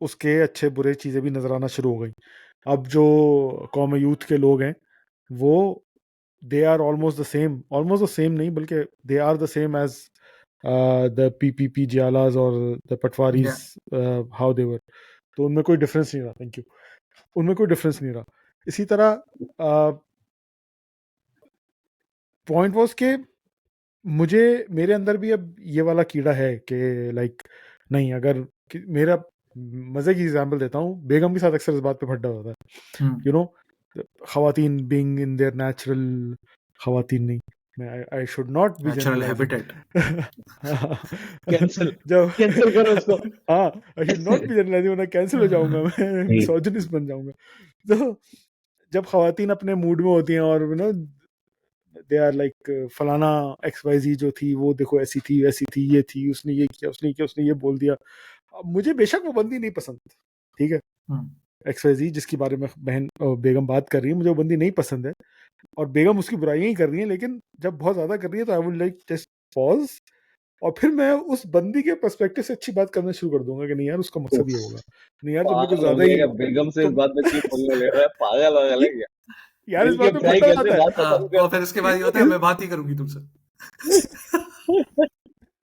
Speaker 1: उसके अच्छे बुरे चीज़ें भी नज़र आना शुरू हो गई। अब जो कौम यूथ के लोग हैं वो they are almost the same नहीं बल्कि they are the same as the PPP जियालाज और द पटवारीज हाउ दे वर। तो उनमें कोई डिफरेंस नहीं रहा। Thank you. उनमें कोई डिफरेंस नहीं रहा। इसी तरह पॉइंट वॉज के मुझे मेरे अंदर भी अब ये वाला कीड़ा है कि लाइक नहीं, अगर मेरा मज़े की एग्जांपल देता हूँ, बेगम के साथ अक्सर इस बात पे फड्डा होता है, यू नो, खवातीन बीइंग इन देयर नेचुरल, खवातीन नहीं, मैं I should not be
Speaker 3: natural
Speaker 1: generalizing.
Speaker 2: Cancel
Speaker 1: जब
Speaker 2: कैंसिल करो उसको।
Speaker 1: हाँ, I should not be generalizing वरना कैंसिल हो जाऊंगा, मैं मिसोजिनिस्ट बन जाऊंगा। तो जब खवातीन अपने मूड में होती हैं और you know they are like फलाना XYZ जो थी वो देखो ऐसी थी वैसी थी, ये थी, उसने ये किया, उसने ये बोल दिया। अब मुझे बेशक वो बंदी नहीं पसंद, ठीक है, XYZ जिसके बारे में बेगम बात कर रही है, मुझे वो बंदी नहीं पसंद है और बेगम उसकी बुराइयां ही कर रही है, लेकिन जब बहुत ज्यादा कर रही है तो I would like just pause और फिर मैं उस बंदी के पर्सपेक्टिव से अच्छी बात करना शुरू कर दूंगा कि नहीं यार उसका मकसद ये होगा, नहीं यार तुमने कुछ
Speaker 2: पागल हो
Speaker 1: ज्यादा
Speaker 2: गया
Speaker 1: ही
Speaker 2: क्या? बेगम से इस
Speaker 1: तुम
Speaker 2: बात में क्यों पंगा ले रहा है? पागल वागल है क्या?
Speaker 1: यार इस
Speaker 2: मिल के
Speaker 1: बात में
Speaker 2: फ्राई
Speaker 1: फंडा
Speaker 2: कैसे
Speaker 1: आता है।
Speaker 2: बात खत्म कर
Speaker 3: और फिर उसके बाद ये होता है मैं बात ही करूंगी तुमसे।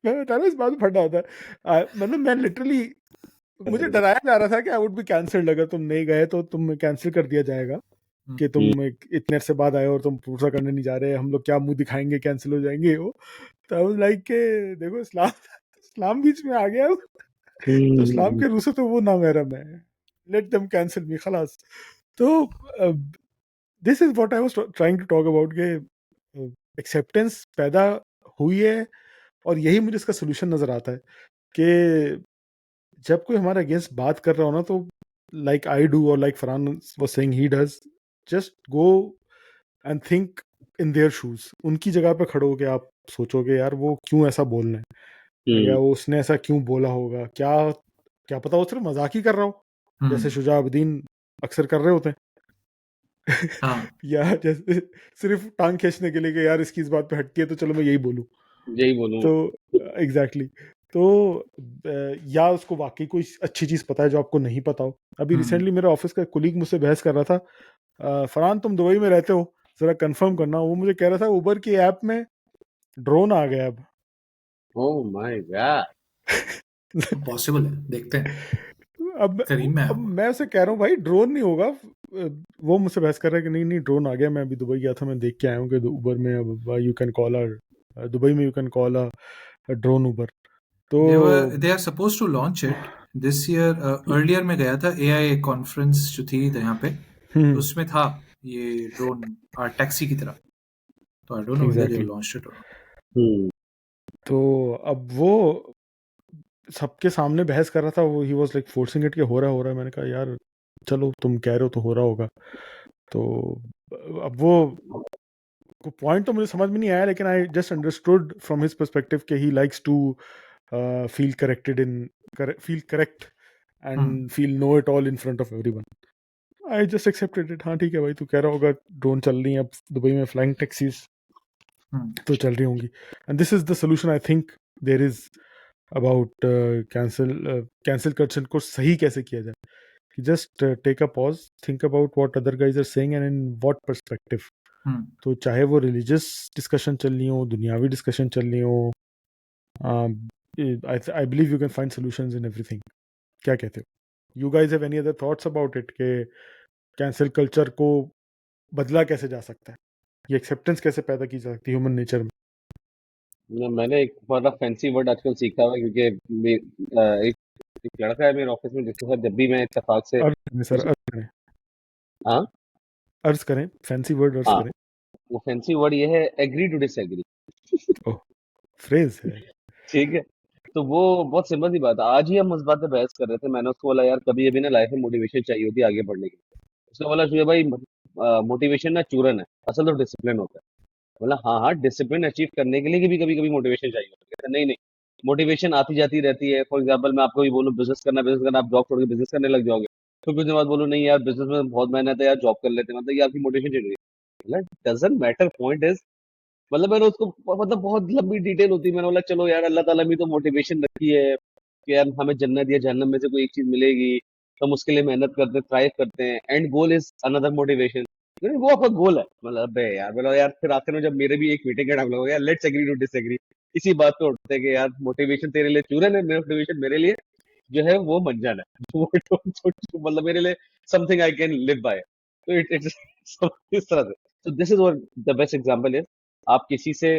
Speaker 1: मैं बता रहा हूँ इस बात में फंडा आता है। मतलब मैं लिटरली मुझे डराया जा रहा था कि आई वुड बी कैंसल्ड, अगर तुम नहीं गए तो तुम कैंसिल कर दिया जाएगा कि तुम इतने अरसे बाद आए और तुम पूरा करने नहीं जा रहे, हम लोग क्या मुंह दिखाएंगे, कैंसिल हो जाएंगे वो। तो आई वाज लाइक के देखो इस्लाम इस्लाम बीच में आ गया तो इस्लाम के रू से तो वो ना महरम है, लेट देम कैंसिल मी खलास। तो this is what I was trying to talk about के एक्सेप्टेंस पैदा हुई है और यही मुझे इसका सोल्यूशन नजर आता है कि जब कोई हमारे अगेंस्ट बात कर रहा हो ना तो लाइक आई डू और like Farhan was saying he does, just go and think in their shoes, उनकी जगह पे खड़े होके आप सोचोगे यार वो क्यों ऐसा बोल रहे हैं या वो उसने ऐसा क्यों बोला होगा, क्या क्या पता वो सिर्फ मजाक ही कर रहा हो जैसे शुजाउद्दीन अक्सर कर रहे होते हैं
Speaker 3: हाँ
Speaker 1: या जैसे सिर्फ टांग खींचने के लिए कि यार इसकी इस बात पे हटती है तो चलो मैं यही बोलूं।
Speaker 2: यही बोलूं।
Speaker 1: तो एग्जैक्टली तो या उसको वाकई कोई अच्छी चीज पता है जो आपको नहीं पता हो। अभी रिसेंटली मेरे ऑफिस का कोलीग मुझसे बहस कर रहा था, फरहान तुम दुबई में रहते हो जरा कंफर्म करना, वो मुझे कह रहा था उबर की ऐप में ड्रोन आ गया अब।
Speaker 2: Oh my God.
Speaker 3: पॉसिबल है, देखते हैं
Speaker 1: अब
Speaker 3: करीब में
Speaker 1: अब
Speaker 3: आऊंगा।
Speaker 1: मैं उसे कह रहा हूँ भाई ड्रोन नहीं होगा, वो मुझसे बहस कर रहा है कि नहीं नहीं ड्रोन आ गया, मैं अभी दुबई गया था मैं देख के आया हूँ कि उबर में अब यू कैन कॉल दुबई में you can call a drone Uber. तो
Speaker 3: they are supposed to launch it this year. Earlier मैं गया था AI कॉन्फ्रेंस जो थी यहाँ पे, तो उसमें था ये ड्रोन टैक्सी की तरह, तो I don't know whether they
Speaker 1: exactly
Speaker 3: launched it or not.
Speaker 1: तो अब वो सबके सामने बहस कर रहा था, वो he was like forcing it कि हो रहा है। मैंने कहा यार चलो तुम कह रहे हो तो हो रहा होगा। तो अब वो पॉइंट तो मुझे समझ में नहीं आया, लेकिन I just understood from his perspective कि he likes to feel corrected in feel correct and feel know it all in front of everyone. I just accepted it, हाँ ठीक है भाई तू कह रहा होगा ड्रोन चल रही है अब दुबई में, फ्लाइंग टैक्सीज तो चल रही होंगी। And this is the solution I think there is about cancel culture को सही कैसे किया जाए कि just take a pause, think about what other guys are saying and in what perspective. तो चाहे वो रिलीजियस डिस्कशन चल रही हो, दुनियावी डिस्कशन चल रही हो, I believe you can find solutions in everything. क्या कहते हो? You guys have any other thoughts about it के कैंसिल कल्चर को बदला कैसे जा सकता है, ये एक्सेप्टेंस कैसे पैदा की जा सकती है ह्यूमन नेचर में?
Speaker 2: मैंने एक बड़ा फैंसी वर्ड आजकल सीखा हुआ है, क्योंकि एक एक लड़का है मेरे ऑफिस में जिसके साथ जब भी मैं इत्तेफाक से
Speaker 1: अर्ज करें सर,
Speaker 2: कुछ
Speaker 1: अर्ज करें,
Speaker 2: हाँ
Speaker 1: अर्ज करें, फैंसी वर्ड अर्ज
Speaker 2: हाँ
Speaker 1: करें।
Speaker 2: वो फैंसी वर्ड ये है, एग्री टू डिसएग्री।
Speaker 1: ओह फ्रेज है।
Speaker 2: ठीक है, तो वो बहुत सिंपल सी बात है। आज ही हम उस बात पे बहस कर रहे थे, मैंने उसको बोला यार कभी अभी ना लाइफ में मोटिवेशन चाहिए होती है आगे बढ़ने की। उसने बोला शुए भाई मोटिवेशन ना चूरन है, असल तो डिसिप्लिन होता है। बोला हाँ हाँ, डिसिप्लिन अचीव करने के लिए भी कभी कभी मोटिवेशन चाहिए होता है। कहता, नहीं नहीं, मोटिवेशन आती जाती रहती है। फॉर एग्जाम्पल मैं आपको भी बोलूँ बिजनेस करना, आप जॉब छोड़ के बिजनेस करने लग जाओगे, फिर कुछ दिन बाद बोलूँ नहीं यार बिजनेस में बहुत मेहनत है यार, जॉब कर लेते हैं, मतलब ये आपकी मोटिवेशन चल रही है। डजंट मैटर, पॉइंट इज, मतलब मैंने उसको मतलब बहुत लंबी डिटेल होती है। मैंने बोला चलो यार अल्लाह ताला भी तो मोटिवेशन रखी है कि यार हमें जन्नत या जहन्नम में से कोई एक चीज मिलेगी, तो हम उसके लिए मेहनत करते हैं, थ्राइव करते हैं, and goal is another motivation. वो आपका गोल है। मतलब अबे यार, बोला यार फिर आखिर में जब मेरे भी एक मीटिंग का टाइम लगा यार, लेट्स एग्री टू डिसएग्री, इसी बात पे उठते हैं कि यार मोटिवेशन तेरे लिए चूरन है, मोटिवेशन मेरे लिए जो है वो मंजन है। वो मतलब मेरे लिए something I can live by. तो इट इस तरह से। तो this is what the best example is, आप किसी से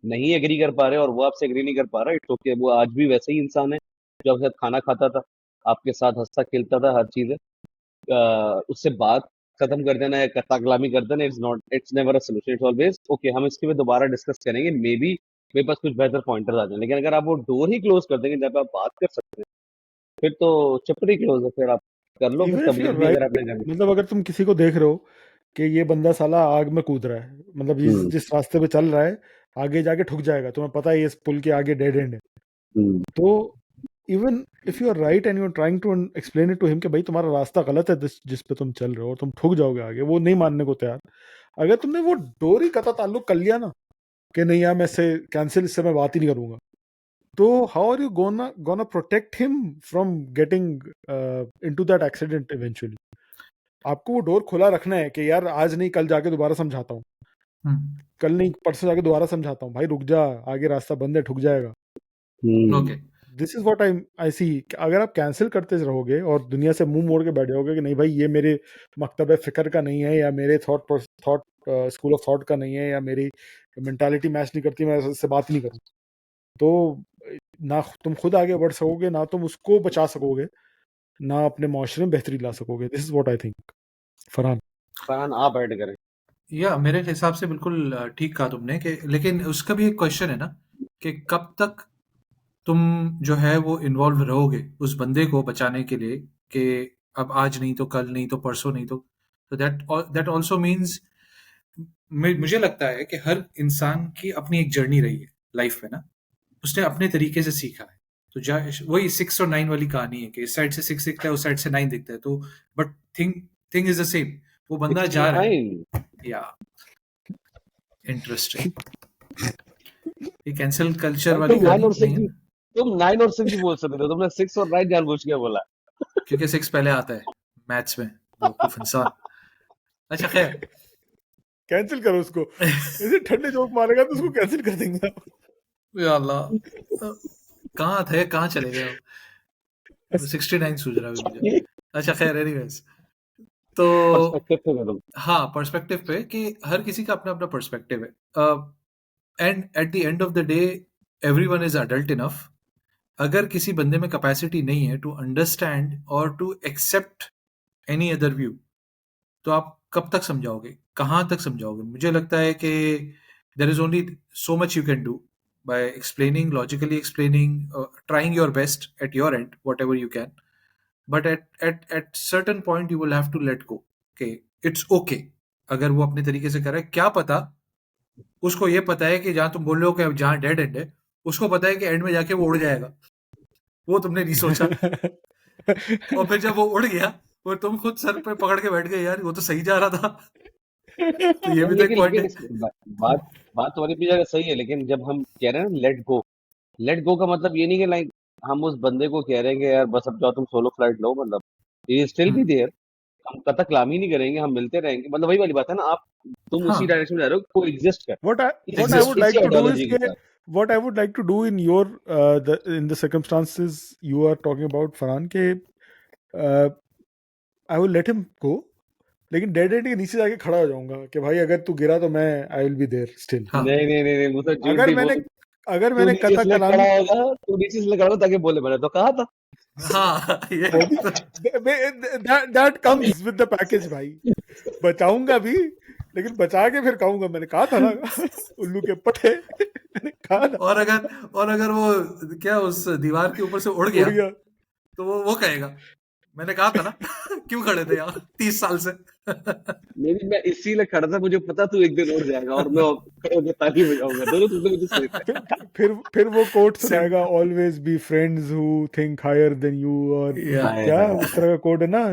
Speaker 2: नहीं एग्री कर पा रहे और वो आपसे एग्री नहीं कर पा रहा, इट्स ओके। वो आज भी वैसे ही इंसान है जो आपके साथ खाना खाता था, आपके साथ हंसता खेलता था, हर चीज है। उससे बात खत्म कर देना या कत्ता कलामी कर देना, it's never a solution. It's always okay, हम इसके पे दोबारा डिस्कस करेंगे, मे बी मेरे पास कुछ बेहतर पॉइंटर्स आ जाए। लेकिन अगर आप वो डोर ही क्लोज कर देंगे जब आप बात कर सकते हैं, फिर तो चैप्टर ही क्लोज है। फिर आप कर लो फिर
Speaker 1: इवन इफ यू आर
Speaker 2: तबलीग भी
Speaker 1: राइट,
Speaker 2: अगर आपने करनी।
Speaker 1: मतलब अगर तुम किसी को देख रहे हो कि ये बंदा साला आग में कूद रहा है, मतलब जिस
Speaker 2: हम्म
Speaker 1: जिस रास्ते पे चल रहा है आगे जाके ठुक जाएगा, तुम्हें पता है ये इस पुल के आगे डेड एंड है,
Speaker 2: हम्म
Speaker 1: तो even if you are right and you are trying to explain it to him कि भाई तुम्हारा रास्ता गलत है जिस पे तुम चल रहे हो और तुम ठुक जाओगे आगे, वो नहीं मानने को तैयार। अगर तुमने वो डोर ही कता ताल्लुक कर लिया ना कि नहीं यार मैं इससे कैंसिल, इससे मैं बात ही नहीं करूंगा, तो how are you gonna protect him from getting into that accident eventually? आपको वो डोर खुला रखना है कि यार आज नहीं कल जाके दोबारा समझाता हूँ, कल नहीं परसों जाके दोबारा समझाता हूँ, भाई रुक जा, आगे रास्ता बंद है, ठुक जाएगा।
Speaker 3: Okay,
Speaker 1: this is what I see. अगर आप कैंसिल करते रहोगे और दुनिया से मुंह मोड़ के बैठ जाओगे कि नहीं भाई ये मेरे मकतब फिक्र का नहीं है, या मेरे थॉट स्कूल ऑफ थॉट का नहीं है, या मेरी मेंटालिटी मैच नहीं करती, मैं इससे बात नहीं करूँ, तो ना तुम खुद आगे बढ़ सकोगे, ना तुम उसको बचा सकोगे, ना अपने माशरे में बेहतरी ला सकोगे। This is what I think. Farhan
Speaker 2: आप ऐड करें।
Speaker 3: या मेरे हिसाब से बिल्कुल ठीक कहा तुमने कि, लेकिन उसका भी एक क्वेश्चन है ना कि कब तक तुम जो है वो इन्वॉल्व रहोगे उस बंदे को बचाने के लिए, कि अब आज नहीं तो कल नहीं तो परसों नहीं तो दैट आल्सो मींस, मुझे लगता है कि हर इंसान की अपनी एक जर्नी रही है लाइफ में ना, उसने अपने तरीके से सीखा है। तो वही 6 और 9 वाली कहानी है कि इस साइड से 6 दिखता है, उस साइड से 9 दिखता है, तो but thing is the same. वो बंदा जा रहा है। या इंटरेस्टिंग। ये कैंसिल कल्चर वाली कहानी नहीं है,
Speaker 2: तुम 9 और 6 भी बोल सकते हो, तुमने 6 और 9 जानबूझ के बोला
Speaker 3: क्योंकि 6 पहले आता है मैथ्स में, बेवकूफ इंसान। अच्छा खैर,
Speaker 1: कैंसिल करो उसको। ऐसे ठंडे जोक मारेगा तो उसको कैंसिल कर देंगे।
Speaker 3: या अल्लाह, कहाँ थे, कहाँ चले गए आप? 69 सूझ रहा है अभी मुझे। अच्छा खैर, एनीवेज, तो
Speaker 2: पर्सपेक्टिव पे दो।
Speaker 3: हाँ, पर्सपेक्टिव पे कि हर किसी का अपना अपना पर्सपेक्टिव है, and at the end of the day everyone is adult enough. अगर किसी बंदे में कैपेसिटी नहीं है टू अंडरस्टैंड और to accept any other view, तो आप कब तक समझाओगे, कहाँ तक समझाओगे? मुझे लगता है कि there is only so much you can do by explaining, logically explaining, trying your best at your end, whatever you can. But at certain point you will have to let go. Okay, it's okay अगर वो अपने तरीके से करे। क्या पता उसको ये पता है कि जहां तुम बोल रहे हो कि जहां डेड एंड है, उसको पता है कि एंड में जाके वो उड़ जाएगा, वो तुमने नहीं सोचा। और फिर जब वो उड़ गया, वो तुम खुद सर पे पकड़ के बैठ गए, यार वो तो सही जा रहा था। तो ये भी तो एक पॉइंट है।
Speaker 2: बात तुम्हारी भी जगह सही है, लेकिन जब हम कह रहे हैं ना लेट गो का मतलब ये नहीं कि लाइक हम उस बंदे को कह रहे हैं कि यार बस अब जाओ तुम सोलो फ्लाइट लो, मतलब ये स्टिल भी देयर, हम कतकलामी नहीं करेंगे, हम मिलते रहेंगे, मतलब वही वाली बात है ना, आप तुम उसी डायरेक्शन में जा रहे हो, को एग्जिस्ट कर।
Speaker 1: What I would like to do is what I would like to do in your in the circumstances you are talking about, Farhan, के I will let him go, लेकिन डेड एंड के नीचे जाके खड़ा हो जाऊंगा कि भाई अगर तू गिरा तो मैं I will be there still.
Speaker 2: नहीं वो तो झूठ
Speaker 1: अगर
Speaker 2: नहीं
Speaker 1: मैंने
Speaker 2: बोल,
Speaker 1: अगर
Speaker 2: तू
Speaker 1: मैंने
Speaker 2: नीचे
Speaker 1: कथा
Speaker 2: इसलिए
Speaker 1: कलामी,
Speaker 2: खड़ा होगा, तू नीचे इसलिए खड़ा होगा ताकि बोले मैंने तो कहा था।
Speaker 3: हाँ,
Speaker 1: वो भी that comes with the package भाई। बचाऊंगा भी, लेकिन बचा के फिर कहूंगा मैंने कहा था ना उल्लू के पट्टे, मैंने कहा था।
Speaker 3: और अगर वो क्या उस दीवार के ऊपर से उड़ गया,
Speaker 1: उड़ गया
Speaker 3: तो वो कहेगा मैंने कहा था ना क्यों खड़े थे यहाँ 30 साल से।
Speaker 2: नहीं मैं इसीलिए खड़ा था, मुझे पता तू एक दिन उड़ जाएगा और मैं खड़े होकर ताली बजाऊंगा, दोनों तुमने मुझे सही था।
Speaker 1: फिर वो कोट सुनाएगा, always be friends who think higher than you, और क्या उस तरह का कोड है ना,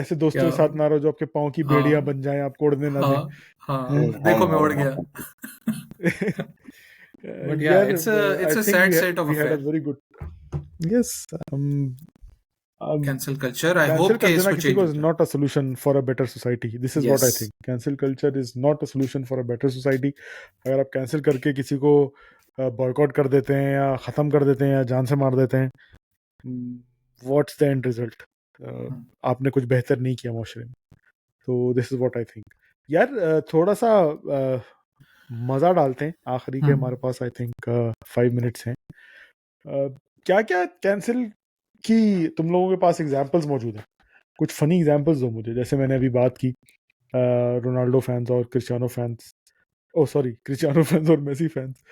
Speaker 1: ऐसे दोस्तों के साथ ना रहो जो आपके पाँव की बेड़ियां बन जाएं, आपको उड़ने ना दें।
Speaker 3: देखो मैं उड़ गया। But yeah, it's a sad state of
Speaker 1: we had a
Speaker 3: affair.
Speaker 1: very good, yes,
Speaker 3: Cancel culture, I
Speaker 1: cancel
Speaker 3: hope
Speaker 1: कर
Speaker 3: कि
Speaker 1: देना
Speaker 3: इसको
Speaker 1: किसी
Speaker 3: change
Speaker 1: को
Speaker 3: हो
Speaker 1: is
Speaker 3: जाए।
Speaker 1: not a solution for a better society. This is what I
Speaker 3: Yes.
Speaker 1: think. Cancel culture is not a solution for a better society. अगर आप कैंसिल करके किसी को बॉयकॉट कर देते हैं या ख़त्म कर देते हैं या जान से मार देते हैं, व्हाट्स द एंड रिजल्ट? आपने कुछ बेहतर नहीं किया माशरे में। तो this is what I think. यार थोड़ा सा मज़ा डालते हैं आखिरी के, हमारे पास आई थिंक 5 मिनट्स हैं। क्या क्या कैंसिल की तुम लोगों के पास एग्जाम्पल्स मौजूद हैं? कुछ फनी एग्जाम्पल्स दो मुझे। जैसे मैंने अभी बात की रोनाल्डो फैंस और क्रिस्टियानो फैंस, ओ सॉरी क्रिस्टियानो फैंस और मेसी फैंस।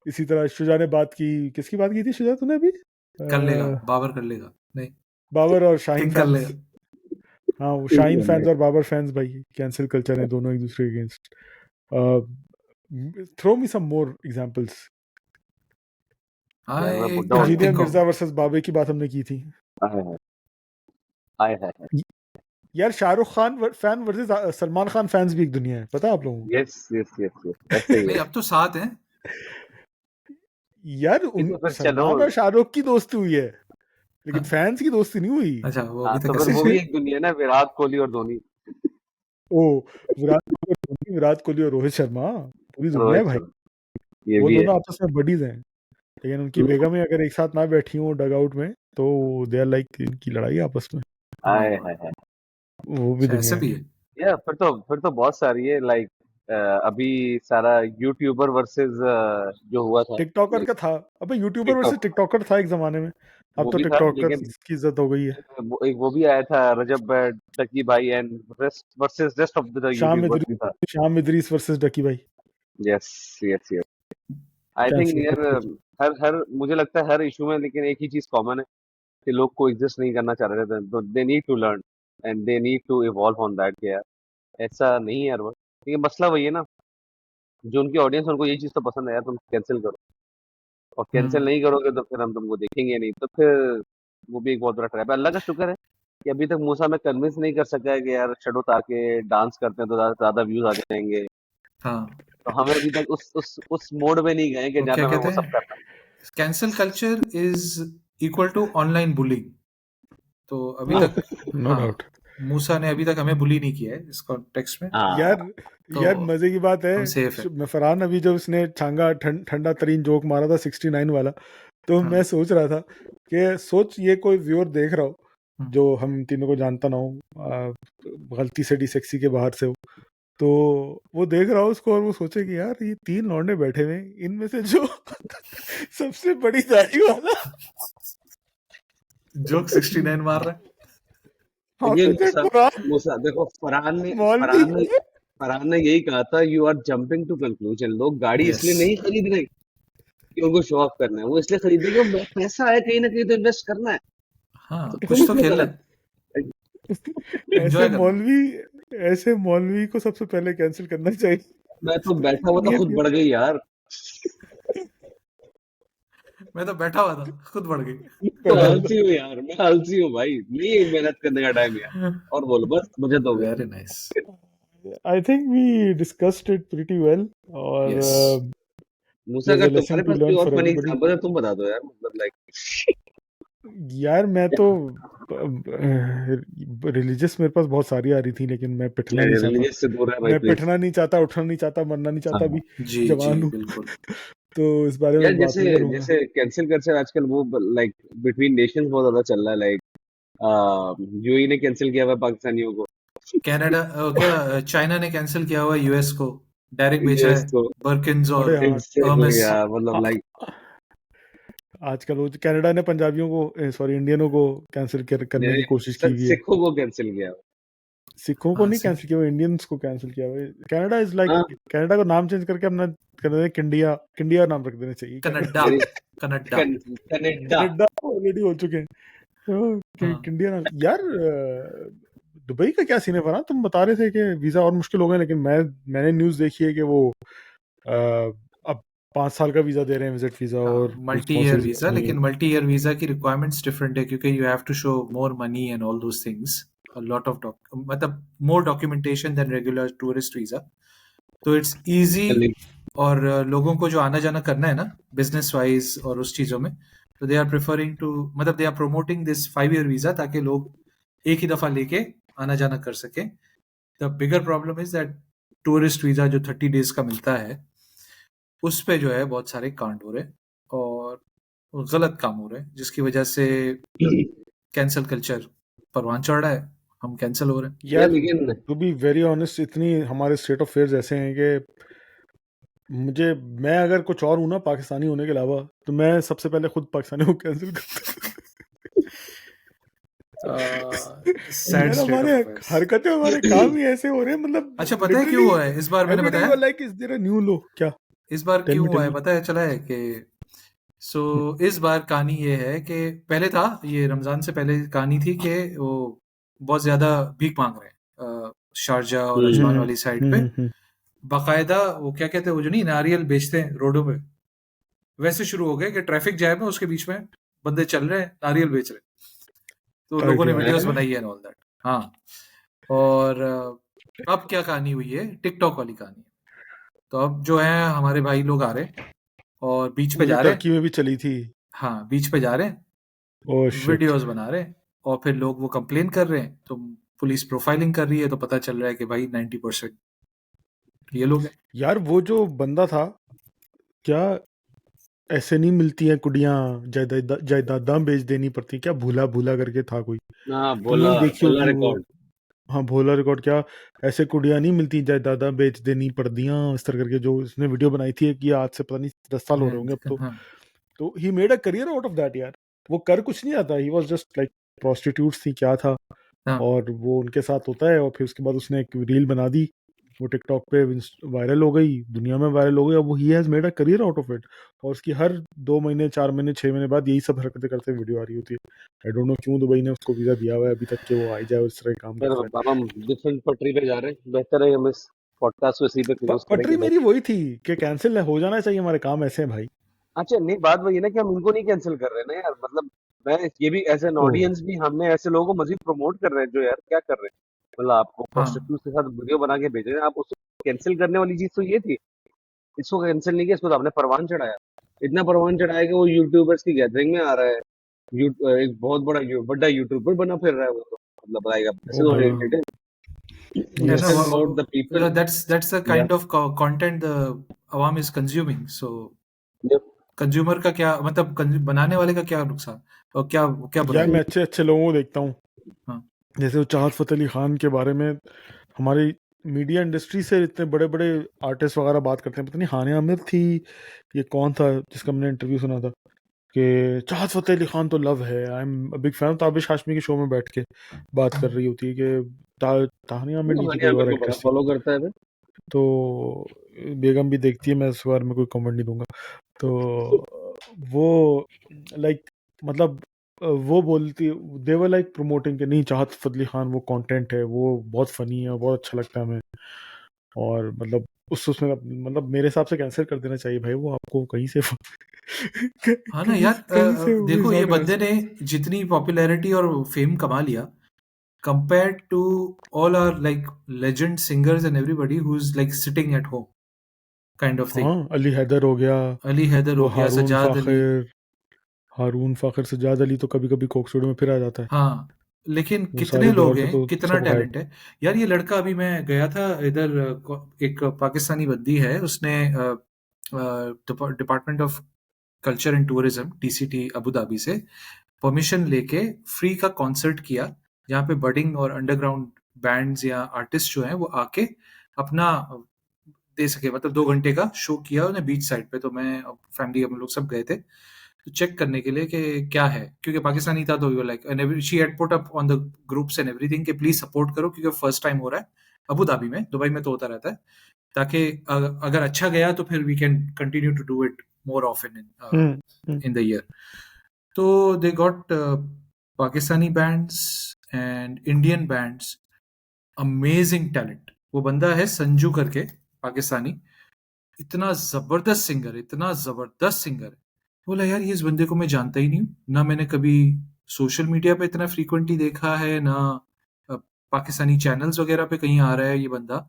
Speaker 1: इसी तरह शुजा ने बात की, किसकी बात की थी शुजा तूने अभी?
Speaker 3: कर लेगा, बाबर कर लेगा, नहीं
Speaker 1: बाबर और शाहीन
Speaker 3: कर
Speaker 1: फैंस।
Speaker 3: लेगा।
Speaker 1: हाँ वो शाहीन फैंस और बाबर फैंस भाई कैंसिल कल्चर है, दोनों एक दूसरे के अगेंस्ट। थ्रो मी सम मोर एग्जांपल्स।
Speaker 2: यार मैं
Speaker 3: आई
Speaker 2: बुड्ढा हो
Speaker 3: can't
Speaker 1: engineer
Speaker 3: think of.
Speaker 1: Mirza versus बाबे की बात हमने की थी।
Speaker 2: गया। आए है।
Speaker 1: यार Shahrukh Khan fan versus Salman Khan fans भी एक दुनिया है, पता है आप लोगों को?
Speaker 2: यस यस यस यस, ऐसे ही
Speaker 3: नहीं,
Speaker 2: है।
Speaker 3: अब तो 7 हैं।
Speaker 1: यार
Speaker 2: ये तो फिर चलो,
Speaker 1: सलमान और शाहरुख की दोस्ती हुई है, लेकिन
Speaker 3: हाँ?
Speaker 1: फैंस की दोस्ती नहीं हुई।
Speaker 3: अच्छा, वो
Speaker 2: हाँ
Speaker 3: अभी
Speaker 2: तो
Speaker 3: तक
Speaker 2: फिर
Speaker 3: ऐसे
Speaker 2: वो भी एक दुनिया है ना, विराट कोहली और धोनी।
Speaker 1: ओ, विराट कोहली और रोहित शर्मा पूरी दुनिया है
Speaker 2: रोहित
Speaker 1: भाई।
Speaker 2: शर्मा, ये
Speaker 1: वो
Speaker 2: भी है।
Speaker 1: दोनों आपस में बडीज हैं, लेकिन उनकी बेगमें अगर एक साथ ना बैठी हो डग आउट में तो दे आर लाइक इनकी लड़ाई आपस में,
Speaker 2: आए है।
Speaker 1: वो भी
Speaker 3: अच्छा, ऐसा
Speaker 1: दुनिया
Speaker 3: भी
Speaker 1: है।
Speaker 3: है।
Speaker 2: या फिर तो बहुत सारी है, लाइक अभी सारा यूट्यूबर वर्सेस जो हुआ था,
Speaker 1: टिकटॉकर
Speaker 2: लाइक
Speaker 1: का था, अबे यूट्यूबर वर्सेस
Speaker 2: टिकटॉक,
Speaker 1: टिकटॉकर था एक जमाने में, अब
Speaker 2: वो
Speaker 1: तो
Speaker 2: भी था,
Speaker 1: टिकटॉकर
Speaker 2: लेकिन
Speaker 1: की इज्जत हो गई है।
Speaker 2: एक वो भी आया था, रजब टकी भाई and rest versus rest of the
Speaker 1: शाम
Speaker 2: यूट्यूबर्स भी था।
Speaker 1: शाम इदरीस वर्सेस डकी भाई।
Speaker 2: Yes yes yes. I think
Speaker 1: cancel
Speaker 2: यार,
Speaker 1: कल्चर।
Speaker 2: हर हर मुझे लगता है हर इशू में लेकिन एक ही चीज कॉमन है कि लोग को एग्जिस्ट नहीं करना चाह रहे थे, तो they need to learn and they need to evolve on that. यार ऐसा नहीं है यार, वो ये मसला वही है ना, जो उनकी ऑडियंस उनको यही चीज तो पसंद है यार, तुम कैंसिल करो, और कैंसिल नहीं करोगे तो फिर हम तुमको देखेंगे नहीं, तो फिर वो भी एक बहुत बड़ा ट्रैप है। अल्लाह का शुक्र है कि अभी तक मूसा में कन्विंस नहीं कर सका है कि यार शडो ताके डांस करते हैं तो ज्यादा व्यूज आ जाएंगे।
Speaker 3: हाँ,
Speaker 2: तो हमें अभी तक उस मोड में नहीं गए कि
Speaker 3: वो
Speaker 2: जहाँ
Speaker 3: क्या
Speaker 2: पे हमें
Speaker 3: कहते
Speaker 2: वो
Speaker 3: हैं,
Speaker 2: सब करना
Speaker 3: cancel culture is equal to online bullying. तो अभी
Speaker 2: है।
Speaker 3: तक,
Speaker 1: नो
Speaker 3: हाँ,
Speaker 1: डाउट।
Speaker 3: मूसा ने अभी तक हमें बुली नहीं किया है इस कॉन्टेक्स्ट में,
Speaker 2: हाँ
Speaker 1: यार
Speaker 3: तो
Speaker 1: यार मजे की बात है,
Speaker 3: हम सेफ है।
Speaker 1: मैं फरहान अभी जब उसने छांगा ठंडा तरीन जोक मारा था 69 वाला, तो
Speaker 3: हाँ।
Speaker 1: मैं सोच रहा था कि सोच ये कोई व्यूअर देख रहा हो
Speaker 3: हम्म।
Speaker 1: जो हम तीनों को जानता ना हो, गलती से डिसेक्सी के बाहर से हो, तो वो देख रहा हो उसको और वो सोचे कि यार ये 3 लौंडे बैठे हुए हैं, इनमें से जो सबसे बड़ी दाढ़ी वाला
Speaker 3: जोक 69 मार रहा है।
Speaker 2: अगेन
Speaker 1: हाफिज
Speaker 2: मूसा,
Speaker 1: कुरान
Speaker 2: मूसा देखो,
Speaker 1: मौलवी
Speaker 2: फरहान ने यही कहा था, you are jumping to conclusion. लोग गाड़ी
Speaker 3: यस,
Speaker 2: इसलिए नहीं खरीद रहे कि उनको शो ऑफ करना है, वो इसलिए खरीद रहे कि पैसा है कहीं ना कहीं तो इन्वेस्ट करना है।
Speaker 3: हाँ,
Speaker 2: तो
Speaker 3: कुछ
Speaker 2: तुम
Speaker 3: तो
Speaker 2: क्यों
Speaker 3: खेलना
Speaker 2: गलत?
Speaker 3: है, एंजॉय करना है।
Speaker 1: ऐसे मौलवी को सबसे पहले कैंसिल करना चाहिए।
Speaker 2: मैं तो बैठा हुआ था,
Speaker 1: ये
Speaker 2: खुद बढ़ गई यार।
Speaker 3: मैं तो बैठा हुआ था, खुद बढ़ गई।
Speaker 2: तो
Speaker 1: बैठा
Speaker 2: आलसी हूँ यार, मैं आलसी हूँ भाई, नहीं मेहनत करने का टाइम यार। और बोलो, बस मुझे तो हो गया।
Speaker 3: Very nice.
Speaker 1: I think we discussed it pretty well, और
Speaker 3: यस,
Speaker 2: मूसा,
Speaker 1: देयर इज
Speaker 2: अगर
Speaker 1: अ लेसन
Speaker 2: तुम्हारे
Speaker 1: टू
Speaker 2: पास कोई
Speaker 1: लर्न
Speaker 2: और
Speaker 1: फॉर
Speaker 2: फनी
Speaker 1: एवरीबॉडी।
Speaker 2: एग्जाम्पल है तुम बता दो यार, मतलब लाइक
Speaker 1: यार मैं तो रिलीजियस मेरे पास बहुत सारी आ रही थी, लेकिन मैं पिटना नहीं चाहता,
Speaker 2: रिलीजियस से दूर है भाई,
Speaker 1: मैं
Speaker 2: प्लीज।
Speaker 1: पिटना नहीं चाहता, उठना नहीं चाहता, मरना नहीं चाहता,
Speaker 2: हाँ
Speaker 1: अभी
Speaker 3: जी जी,
Speaker 1: जवान हूँ।
Speaker 3: बिल्कुल।
Speaker 1: तो इस बारे
Speaker 2: यार,
Speaker 1: में बात
Speaker 2: जैसे
Speaker 1: नहीं करूंगा।
Speaker 2: जैसे कैंसिल कल्चर आजकल वो लाइक बिटवीन नेशंस बहुत ज्यादा चल रहा है, लाइक यूएई ने कैंसिल किया हुआ है पाकिस्तानियों को,
Speaker 3: कनाडा, क्या चाइना ने कैंसिल किया हुआ यूएस को, डायरेक्ट बेच रहा
Speaker 2: यूएस
Speaker 3: है
Speaker 2: को।
Speaker 3: बर्किन्स
Speaker 1: अरे
Speaker 3: और
Speaker 1: हाँ,
Speaker 2: इंस्टेंट हो
Speaker 3: हर्मेस।
Speaker 2: गया, मतलब लाइक
Speaker 1: आजकल वो कनाडा ने पंजाबियों को, सॉरी इंडियनों को कैंसिल करने की कोशिश की हुई है।
Speaker 2: सिखों को कैंसिल किया।
Speaker 1: सिखों को
Speaker 3: हाँ,
Speaker 1: नहीं कैंसिल किया, वो इंडियंस को कैंसिल किया हुआ है। कनाडा इज लाइक,
Speaker 2: हाँ,
Speaker 1: कनाडा को नाम चेंज करके अपना कर देना, किंडिया, किंडिया नाम रख देना चाहिए
Speaker 3: Canada,
Speaker 1: Canada.
Speaker 3: Canada.
Speaker 2: Canada.
Speaker 1: Canada already हो चुके हैं, तो
Speaker 3: हाँ,
Speaker 1: किंडिया नाम। यार दुबई का क्या सीन है फरहान, तुम बता रहे थे कि वीजा और मुश्किल हो गए, लेकिन मैंने न्यूज़ देखी है कि वो अब 5 साल का वीजा दे रहे हैं, विजिट वीजा,
Speaker 3: हाँ,
Speaker 1: और कुछ
Speaker 3: मल्टी ईयर
Speaker 1: बहुत सी
Speaker 3: वीजा, लेकिन मल्टी ईयर वीजा की रिक्वायरमेंट्स डिफरेंट है, क्योंकि you have to show more money and all those things, a lot of मतलब more documentation than regular tourist visa. तो इट्स इजी, और लोगों को जो आना जाना करना है ना बिजनेस वाइज और उस चीजों में, तो दे आर प्रेफरिंग टू, मतलब they are promoting this 5 year visa, ताकि लोग एक ही दफा लेके आना जाना कर सके। The bigger problem is that tourist visa जो 30 डेज का मिलता है, उस पे जो है बहुत सारे कांड हो रहे हैं और गलत काम हो रहे हैं, जिसकी वजह से कैंसल कल्चर परवान चढ़ रहा है, हम कैंसिल हो रहे हैं।
Speaker 2: यार
Speaker 1: यार
Speaker 2: लेकिन
Speaker 1: टू बी वेरी ऑनेस्ट, इतनी हमारे स्टेट ऑफ अफेयर्स ऐसे हैं कि मैं अगर कुछ और हूं ना पाकिस्तानी होने के अलावा, तो मैं सबसे पहले खुद पाकिस्तानी को कैंसिल करता।
Speaker 3: सैड
Speaker 1: यार
Speaker 3: स्टेट ऑफ
Speaker 1: हमारे
Speaker 3: अफेयर्स।
Speaker 1: हरकतें, हमारे काम ही ऐसे हो रहे हैं, मतलब
Speaker 3: अच्छा, पता है क्यों
Speaker 1: लिटरली
Speaker 3: हुआ है इस बार? मैंने
Speaker 1: एवरी डे यू
Speaker 3: बताया
Speaker 1: are like, is there a new low क्या?
Speaker 3: इस बार
Speaker 1: टेल
Speaker 3: क्यों
Speaker 1: मी
Speaker 3: हुआ
Speaker 1: टेल
Speaker 3: है,
Speaker 1: मी।
Speaker 3: पता है चला है कि इस बार कहानी ये है कि पहले था, ये रमजान से पहले कहानी थी कि वो बहुत ज्यादा भीख मांग रहे हैं शारजा और अजमान वाली साइड पे, बाकायदा वो क्या कहते हैं, वो जो नहीं नारियल बेचते हैं रोडों पे, वैसे शुरू हो गए कि ट्रैफिक जैम है, उसके बीच में बंदे चल रहे हैं, नारियल बेच रहे हैं, तो लोगों ने
Speaker 1: क्या
Speaker 3: वीडियोस
Speaker 2: है?
Speaker 3: बनाई है एंड ऑल दैट। हाँ, और अब क्या कहानी हुई है, टिकटॉक वाली कहानी। तो अब जो है हमारे भाई लोग आ रहे हैं और बीच पे
Speaker 1: ये
Speaker 3: जा रहे हैं।
Speaker 1: टर्की में भी चली थी।
Speaker 3: हाँ, बीच पे जा रहे हैं,
Speaker 1: ओह शिट।
Speaker 3: वीडियोस बना रहे हैं, और फिर लोग वो कंप्लेन कर रहे हैं, तो पुलिस प्रोफाइलिंग कर रही है, तो पता चल रहा है कि भाई 90% ये लोग हैं।
Speaker 1: यार वो जो बंदा था, क्या ऐसे नहीं मिलती हैं कुड़ियां, जायदादां बेच देनी पड़ती, क्या भूला भूला करके था कोई,
Speaker 2: हाँ,
Speaker 1: तुमने
Speaker 2: भोला
Speaker 1: भी देखी
Speaker 2: भोला
Speaker 1: होगी वो।
Speaker 2: रिकॉर्ड।
Speaker 1: हाँ भोला रिकॉर्ड, क्या ऐसे कुड़ियां नहीं मिलती, जायदादां बेच देनी पड़दियां, इस तरह करके जो उसने वीडियो बनाई थी कि आज से पता नहीं 10 साल हो रहे होंगे अब
Speaker 3: हाँ,
Speaker 1: तो he made a career out of that यार। वो कर कुछ नहीं आता, he was just like prostitutes थी क्या था,
Speaker 3: हाँ,
Speaker 1: और वो उनके साथ होता है, और फिर उसके बाद उसने एक रील बना दी, वो टिकटॉक पे वायरल हो गई, दुनिया में वायरल हो गई, अब वो he has made a career out of it. और उसकी हर 2 महीने 4 महीने 6 महीने बाद यही सब हरकतें करते वीडियो आ रही होती है। आई डोंट नो क्यों दुबई ने उसको वीजा दिया हुआ है अभी तक कि वो आई जाए और इस तरह के काम
Speaker 2: फिर
Speaker 1: करता
Speaker 2: अब हम डिफरेंट पटरी पे जा रहे हैं, बेहतर है हम इस पॉडकास्ट को इसी पे
Speaker 1: है।
Speaker 2: क्लोज करें कि
Speaker 1: पटरी
Speaker 2: भाई।
Speaker 1: मेरी वही थी कि कैंसिल हो जाना चाहिए, हमारे काम ऐसे हैं भाई।
Speaker 2: अच्छा, नहीं, बात वही है ना कि हम इनको नहीं कैंसिल कर रहे हैं ना यार, मतलब मैं ये भी एज एन
Speaker 1: ओह
Speaker 2: ऑडियंस भी हमें ऐसे लोगों को मजीद प्रमोट कर रहे हैं जो यार क्या कर रहे हैं। मतलब आपको
Speaker 3: हाँ,
Speaker 2: प्रोस्टिट्यूट के साथ वीडियो बना के भेज रहे हैं, आप उसको कैंसिल करने वाली चीज तो ये थी। इसको कैंसिल नहीं किया, इसको तो आपने परवान चढ़ाया। इतना परवान चढ़ाया कि वो यूट्यूबर्स की गैदरिंग में आ रहा है। एक बहुत बड़ा यूट्यूबर बना फिर रहा है वो तो, मतलब लाइक दिस
Speaker 1: ओ
Speaker 2: इज
Speaker 1: भला।
Speaker 2: What it is.
Speaker 3: yeah,
Speaker 1: yes.
Speaker 2: This is about the people.
Speaker 3: that's the
Speaker 2: या
Speaker 3: kind of content the awam is consuming. So consumer का क्या मतलब, बनाने वाले का क्या नुकसान और क्या क्या
Speaker 1: यार
Speaker 3: बुराई।
Speaker 1: मैं अच्छे अच्छे लोगों को देखता हूँ,
Speaker 3: हाँ,
Speaker 1: जैसे वो चाहत फ़तेह अली खान के बारे में हमारी मीडिया इंडस्ट्री से इतने बड़े बड़े आर्टिस्ट वगैरह बात करते हैं, पता नहीं हानिया आमिर थी, ये कौन था जिसका मैंने इंटरव्यू सुना था कि चाहत फ़तेह अली खान तो लव है, I am big fan, Tabish Hashmi के शो में बैठ के बात कर रही होती है कि ताहनिया आमिर नहीं थी,
Speaker 2: हानिया
Speaker 1: कोई
Speaker 2: मेरे
Speaker 1: और
Speaker 2: को बड़ा
Speaker 1: एक्ट्रेस थी।
Speaker 2: फॉलो करता है भाई।
Speaker 1: तो बेगम भी देखती है, मैं इस बारे में कोई कमेंट नहीं दूंगा। तो वो लाइक मतलब वो बोलती, दे वर लाइक प्रमोटिंग कि नहीं चाहत फजली खान वो कंटेंट है, वो बहुत फनी है, बहुत अच्छा लगता है हमें, और मतलब उस उसमें मतलब मेरे हिसाब से कैंसिल कर देना चाहिए भाई, वो आपको कहीं से
Speaker 3: हाँ ना यार,
Speaker 1: कहीं से
Speaker 3: देखो ये
Speaker 1: not gonna
Speaker 3: बंदे ने जितनी पॉपुलैरिटी और फेम कमा लिया, compared to all our like legend singers and everybody who's like sitting at home kind of thing.
Speaker 1: हाँ अली हैदर हो गया,
Speaker 3: अली हैदर
Speaker 1: वो
Speaker 3: हो गया, सजाद अली।
Speaker 1: हारून फाखिर सज्जाद अली तो कभी कभी कोक स्टूडियो में फिर आ जाता है,
Speaker 3: हाँ, लेकिन
Speaker 1: वो
Speaker 3: कितने
Speaker 1: सारे
Speaker 3: लोग
Speaker 1: दौर से
Speaker 3: हैं,
Speaker 1: तो
Speaker 3: कितना
Speaker 1: सब गायब।
Speaker 3: टैलेंट है। यार ये लड़का, अभी मैं गया था इधर, एक पाकिस्तानी बंदी है, उसने department of culture and tourism DCT Abu Dhabi से परमिशन लेके फ्री का कॉन्सर्ट किया, जहाँ पे बडिंग और अंडरग्राउंड बैंड्स या आर्टिस्ट जो हैं वो आके अपना दे सके, मतलब 2 घंटे का शो किया उन्हें बीच साइड पे। तो मैं फैमिली हम लोग सब गए थे तो चेक करने के लिए कि क्या है, क्योंकि पाकिस्तानी था, तो we were like, and she had put up on the groups and everything कि प्लीज सपोर्ट करो, क्योंकि फर्स्ट टाइम हो रहा है अबू धाबी में, दुबई में तो होता रहता है, ताकि अगर अच्छा गया तो फिर we can continue to do it more often
Speaker 1: hmm hmm.
Speaker 3: In the year. तो they got Pakistani bands and Indian bands, amazing talent. वो बंदा है संजू करके, पाकिस्तानी, इतना जबरदस्त सिंगर, इतना जबरदस्त सिंगर है। बोला यार ये इस बंदे को मैं जानता ही नहीं हूँ, ना मैंने कभी सोशल मीडिया पे इतना फ्रीक्वेंटली देखा है, ना पाकिस्तानी चैनल्स वगैरह पे कहीं आ रहा है ये बंदा।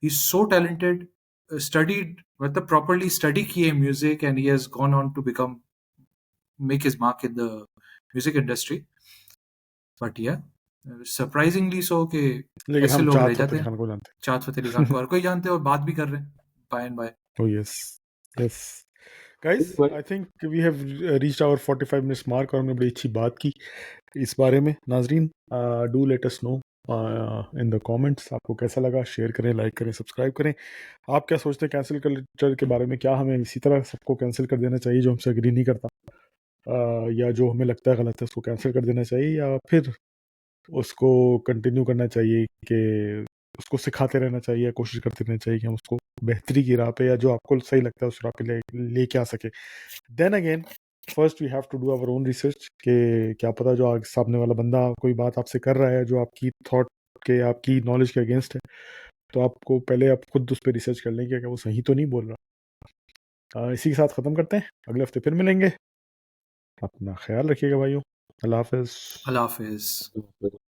Speaker 3: ही सो टैलेंटेड, स्टडीड, मतलब प्रॉपरली स्टडी किए music, and he has gone on to become make his mark in the music industry. But या सरप्राइजिंगली सो कि
Speaker 1: लेकिन
Speaker 3: ऐसे
Speaker 1: हम
Speaker 3: लोग रह
Speaker 1: चाहत फतेह
Speaker 3: जाते
Speaker 1: अली
Speaker 3: हैं।
Speaker 1: खान को जानते
Speaker 3: चाहत फतेह अली खान को हर कोई जानते हैं और बात भी कर रहे हैं बाय एंड बाय।
Speaker 1: हैं। Oh yes yes guys, I think we have reached our 45 minutes mark, और हमने बड़ी अच्छी बात की इस बारे में। नाजरीन, do let us know in the comments, आपको कैसा लगा, शेयर करें, लाइक करें, सब्सक्राइब करें। आप क्या सोचते हैं कैंसिल कल्चर के बारे में, क्या हमें इसी तरह सबको कैंसिल कर देना चाहिए जो हमसे एग्री नहीं करता, या जो हमें लगता है गलत है उसको कैंसिल कर देना चाहिए, या फिर उसको कंटिन्यू करना चाहिए कि उसको सिखाते रहना चाहिए, कोशिश करते रहना चाहिए कि हम उसको बेहतरी की राह पे, या जो आपको सही लगता है उस राह पे लेके आ सके। Then again, first we have to do our own research कि क्या पता जो सामने वाला बंदा कोई बात आपसे कर रहा है जो आपकी थॉट के, आपकी नॉलेज के अगेंस्ट है, तो आपको पहले आप खुद उस पर रिसर्च कर लें कि क्या वो सही तो नहीं बोल रहा। इसी के साथ ख़त्म करते हैं, अगले हफ्ते फिर मिलेंगे। अपना ख्याल रखिएगा भाइयों। अल्लाह हाफ़िज़।
Speaker 3: अल्लाह हाफ़िज़।